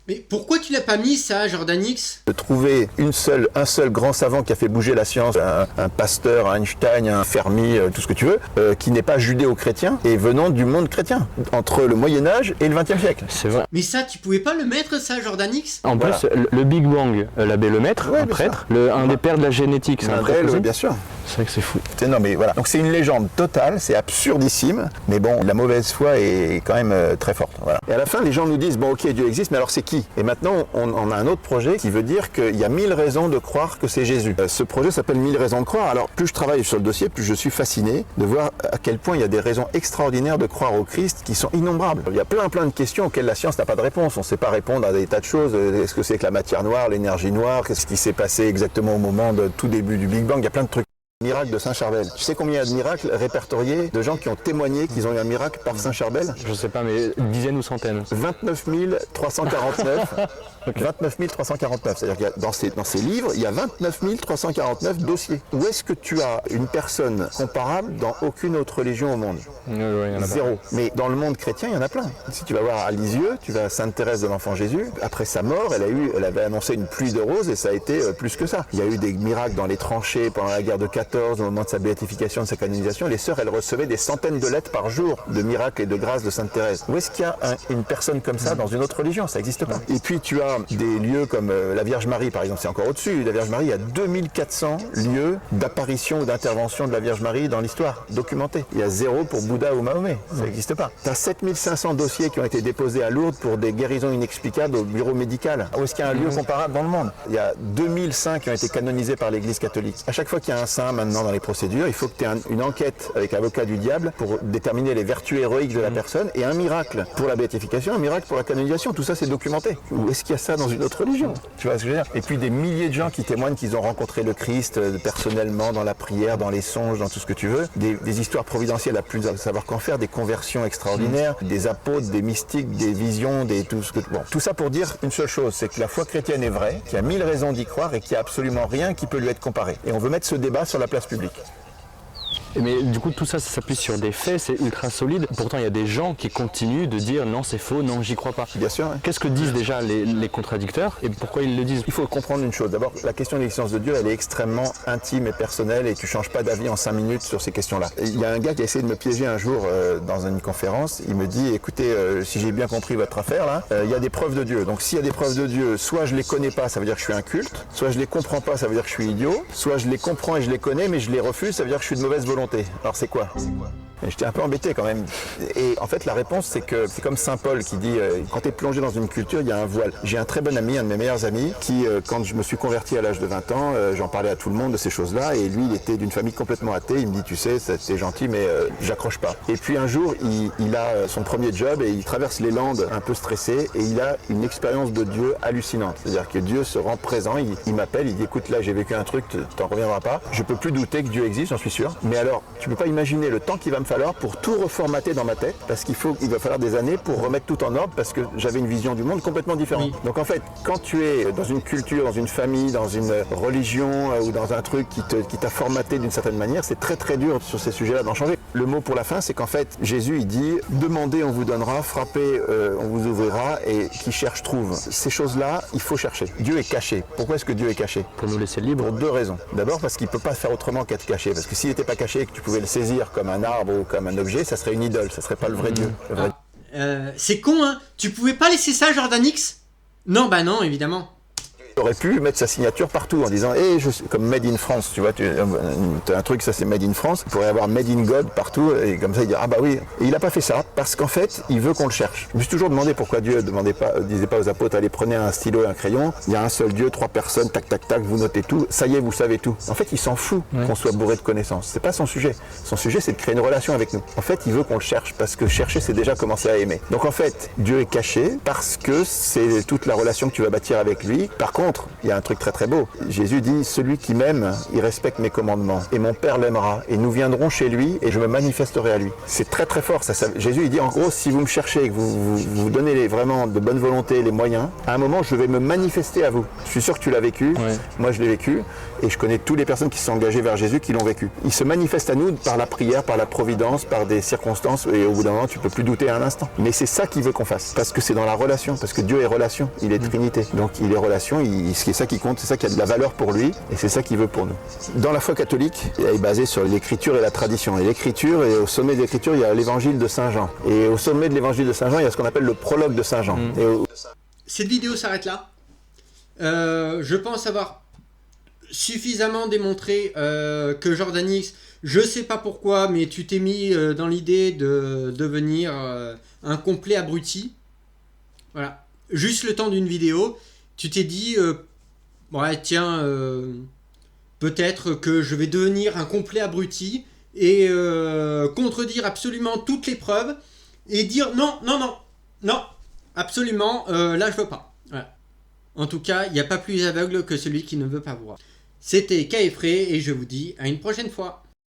A: mais pourquoi tu l'as pas mis ça, Jordan X?
B: de trouver un seul grand savant qui a fait bouger la science, un Pasteur, un Einstein, un Fermi, tout ce que tu veux, qui n'est pas judéo-chrétien et venant du monde chrétien, entre le Moyen-Âge et le XXe siècle.
G: C'est vrai.
A: Mais ça, tu pouvais pas le mettre, ça, Jordan X?
G: En plus, le Big Bang, l'abbé Lemaître, un prêtre, un des pères de la génétique, c'est un prêtre aussi.
B: Bien sûr.
G: C'est vrai que c'est fou.
B: Non mais voilà, donc c'est une légende totale, c'est absurdissime, mais bon, la mauvaise foi est quand même très forte. Voilà. Et à la fin, les gens nous disent, bon ok, Dieu existe, mais alors c'est qui? Et maintenant, on a un autre projet qui veut dire qu'il y a 1000 raisons de croire que c'est Jésus. Ce projet s'appelle 1000 raisons de croire. Alors plus je travaille sur le dossier, plus je suis fasciné de voir à quel point il y a des raisons extraordinaires de croire au Christ qui sont innombrables. Il y a plein de questions auxquelles la science n'a pas de réponse. On ne sait pas répondre à des tas de choses. Est-ce que c'est que la matière noire, l'énergie noire? Qu'est-ce qui s'est passé exactement au moment de tout début du Big Bang? Il y a plein de trucs. Miracle de Saint-Charbel. Tu sais combien il y a de miracles répertoriés de gens qui ont témoigné qu'ils ont eu un miracle par Saint-Charbel?
G: Je sais pas, mais dizaines ou centaines.
B: 29 349. 29 349. C'est-à-dire que dans ces livres, il y a 29 349 dossiers. Où est-ce que tu as une personne comparable dans aucune autre religion au monde?
G: Il y en a
B: Zéro. Mais dans le monde chrétien, il y en a plein. Si tu vas voir à Lisieux, tu vas à Sainte-Thérèse de l'Enfant Jésus. Après sa mort, elle avait annoncé une pluie de roses et ça a été plus que ça. Il y a eu des miracles dans les tranchées pendant la guerre de 14, au moment de sa béatification, de sa canonisation. Les sœurs, elles recevaient des centaines de lettres par jour de miracles et de grâces de Sainte-Thérèse. Où est-ce qu'il y a une personne comme ça dans une autre religion? Ça n'existe pas. Et puis tu as des lieux comme la Vierge Marie, par exemple, c'est encore au-dessus. La Vierge Marie, il y a 2400 lieux d'apparition ou d'intervention de la Vierge Marie dans l'histoire, documentés. Il y a 0 pour Bouddha ou Mahomet. Ça n'existe pas. Tu as 7500 dossiers qui ont été déposés à Lourdes pour des guérisons inexplicables au bureau médical. Où est-ce qu'il y a un lieu comparable dans le monde? Il y a 2000 saints qui ont été canonisés par l'Église catholique. À chaque fois qu'il y a un saint maintenant dans les procédures, il faut que tu aies une enquête avec avocat du diable pour déterminer les vertus héroïques de la personne et un miracle pour la béatification, un miracle pour la canonisation. Tout ça, c'est documenté. Où est-ce qu'il y a ça dans une autre religion? Tu vois ce que je veux dire? Et puis des milliers de gens qui témoignent qu'ils ont rencontré le Christ personnellement, dans la prière, dans les songes, dans tout ce que tu veux. Des histoires providentielles à plus savoir qu'en faire, des conversions extraordinaires, des apôtres, des mystiques, des visions, tout ce que... Bon, tout ça pour dire une seule chose, c'est que la foi chrétienne est vraie, qu'il y a 1000 raisons d'y croire et qu'il n'y a absolument rien qui peut lui être comparé. Et on veut mettre ce débat sur la place publique.
G: Mais du coup, tout ça, ça s'appuie sur des faits, c'est ultra solide. Pourtant, il y a des gens qui continuent de dire non, c'est faux, non, j'y crois pas.
B: Bien sûr. Hein.
G: Qu'est-ce que disent déjà les contradicteurs et pourquoi ils le disent?
B: Il faut comprendre une chose. D'abord, la question de l'existence de Dieu, elle est extrêmement intime et personnelle et tu changes pas d'avis en 5 minutes sur ces questions-là. Il y a un gars qui a essayé de me piéger un jour dans une conférence. Il me dit, écoutez, si j'ai bien compris votre affaire là, il y a des preuves de Dieu. Donc s'il y a des preuves de Dieu, soit je les connais pas, ça veut dire que je suis un culte, soit je les comprends pas, ça veut dire que je suis idiot, soit je les comprends et je les connais, mais je les refuse, ça veut dire que je suis de mauvaise volonté. Alors c'est quoi? Et j'étais un peu embêté quand même. Et en fait, la réponse, c'est que c'est comme Saint Paul qui dit quand tu es plongé dans une culture, il y a un voile. J'ai un très bon ami, un de mes meilleurs amis, qui, quand je me suis converti à l'âge de 20 ans, j'en parlais à tout le monde de ces choses-là. Et lui, il était d'une famille complètement athée. Il me dit, tu sais, c'est gentil, mais j'accroche pas. Et puis un jour, il a son premier job et il traverse les Landes un peu stressé. Et il a une expérience de Dieu hallucinante. C'est-à-dire que Dieu se rend présent. Il m'appelle, il dit, écoute, là, j'ai vécu un truc, t'en reviendras pas. Je peux plus douter que Dieu existe, j'en suis sûr. Mais alors, tu peux pas imaginer le temps qu'il va me falloir pour tout reformater dans ma tête, parce il va falloir des années pour remettre tout en ordre, parce que j'avais une vision du monde complètement différente. Oui. Donc en fait, quand tu es dans une culture, dans une famille, dans une religion ou dans un truc qui t'a formaté d'une certaine manière, c'est très très dur sur ces sujets-là d'en changer. Le mot pour la fin, c'est qu'en fait, Jésus il dit « Demandez, on vous donnera, frappez, on vous ouvrira, et qui cherche trouve ». Ces choses-là, il faut chercher. Dieu est caché. Pourquoi est-ce que Dieu est caché?
G: Pour nous laisser libres.
B: Pour 2 raisons. D'abord parce qu'il ne peut pas faire autrement qu'être caché, parce que s'il n'était pas caché et que tu pouvais le saisir comme un arbre ou comme un objet, ça serait une idole, ça serait pas le vrai Dieu. Le vrai...
A: C'est con, hein. Tu pouvais pas laisser ça, Jordan X? Non, bah non, évidemment.
B: Il aurait pu mettre sa signature partout en disant hey, comme Made in France, tu vois, tu as un truc, ça c'est Made in France, il pourrait y avoir Made in God partout, et comme ça il dit ah bah oui. Et il n'a pas fait ça, parce qu'en fait, il veut qu'on le cherche. Je me suis toujours demandé pourquoi Dieu disait pas aux apôtres, allez prenez un stylo et un crayon, il y a un seul Dieu, 3 personnes, tac tac tac, vous notez tout, ça y est, vous savez tout. En fait, il s'en fout qu'on soit bourré de connaissances, c'est pas son sujet. Son sujet c'est de créer une relation avec nous. En fait, il veut qu'on le cherche, parce que chercher c'est déjà commencer à aimer. Donc en fait, Dieu est caché, parce que c'est toute la relation que tu vas bâtir avec lui. Par contre, il y a un truc très très beau. Jésus dit, celui qui m'aime, il respecte mes commandements. Et mon Père l'aimera. Et nous viendrons chez lui et je me manifesterai à lui. C'est très très fort. Jésus il dit en gros, si vous me cherchez et que vous donnez vraiment de bonne volonté les moyens, à un moment je vais me manifester à vous. Je suis sûr que tu l'as vécu. Ouais. Moi je l'ai vécu. Et je connais toutes les personnes qui se sont engagées vers Jésus qui l'ont vécu. Il se manifeste à nous par la prière, par la providence, par des circonstances. Et au bout d'un moment, tu peux plus douter un instant. Mais c'est ça qu'il veut qu'on fasse. Parce que c'est dans la relation. Parce que Dieu est relation. Il est Trinité. Donc il est relation. C'est ça qui compte. C'est ça qui a de la valeur pour lui et c'est ça qu'il veut pour nous. Dans la foi catholique, elle est basée sur l'écriture et la tradition. Et l'écriture, et au sommet de l'écriture, il y a l'évangile de Saint Jean. Et au sommet de l'évangile de Saint Jean, il y a ce qu'on appelle le prologue de Saint Jean.
A: Cette vidéo s'arrête là. Je pense avoir suffisamment démontré que Jordan X, je sais pas pourquoi, mais tu t'es mis dans l'idée de devenir un complet abruti. Voilà. Juste le temps d'une vidéo, tu t'es dit, ouais, tiens, peut-être que je vais devenir un complet abruti et contredire absolument toutes les preuves et dire non, absolument, là je veux pas. Voilà. En tout cas, il n'y a pas plus aveugle que celui qui ne veut pas voir. C'était Kaefré et je vous dis à une prochaine fois.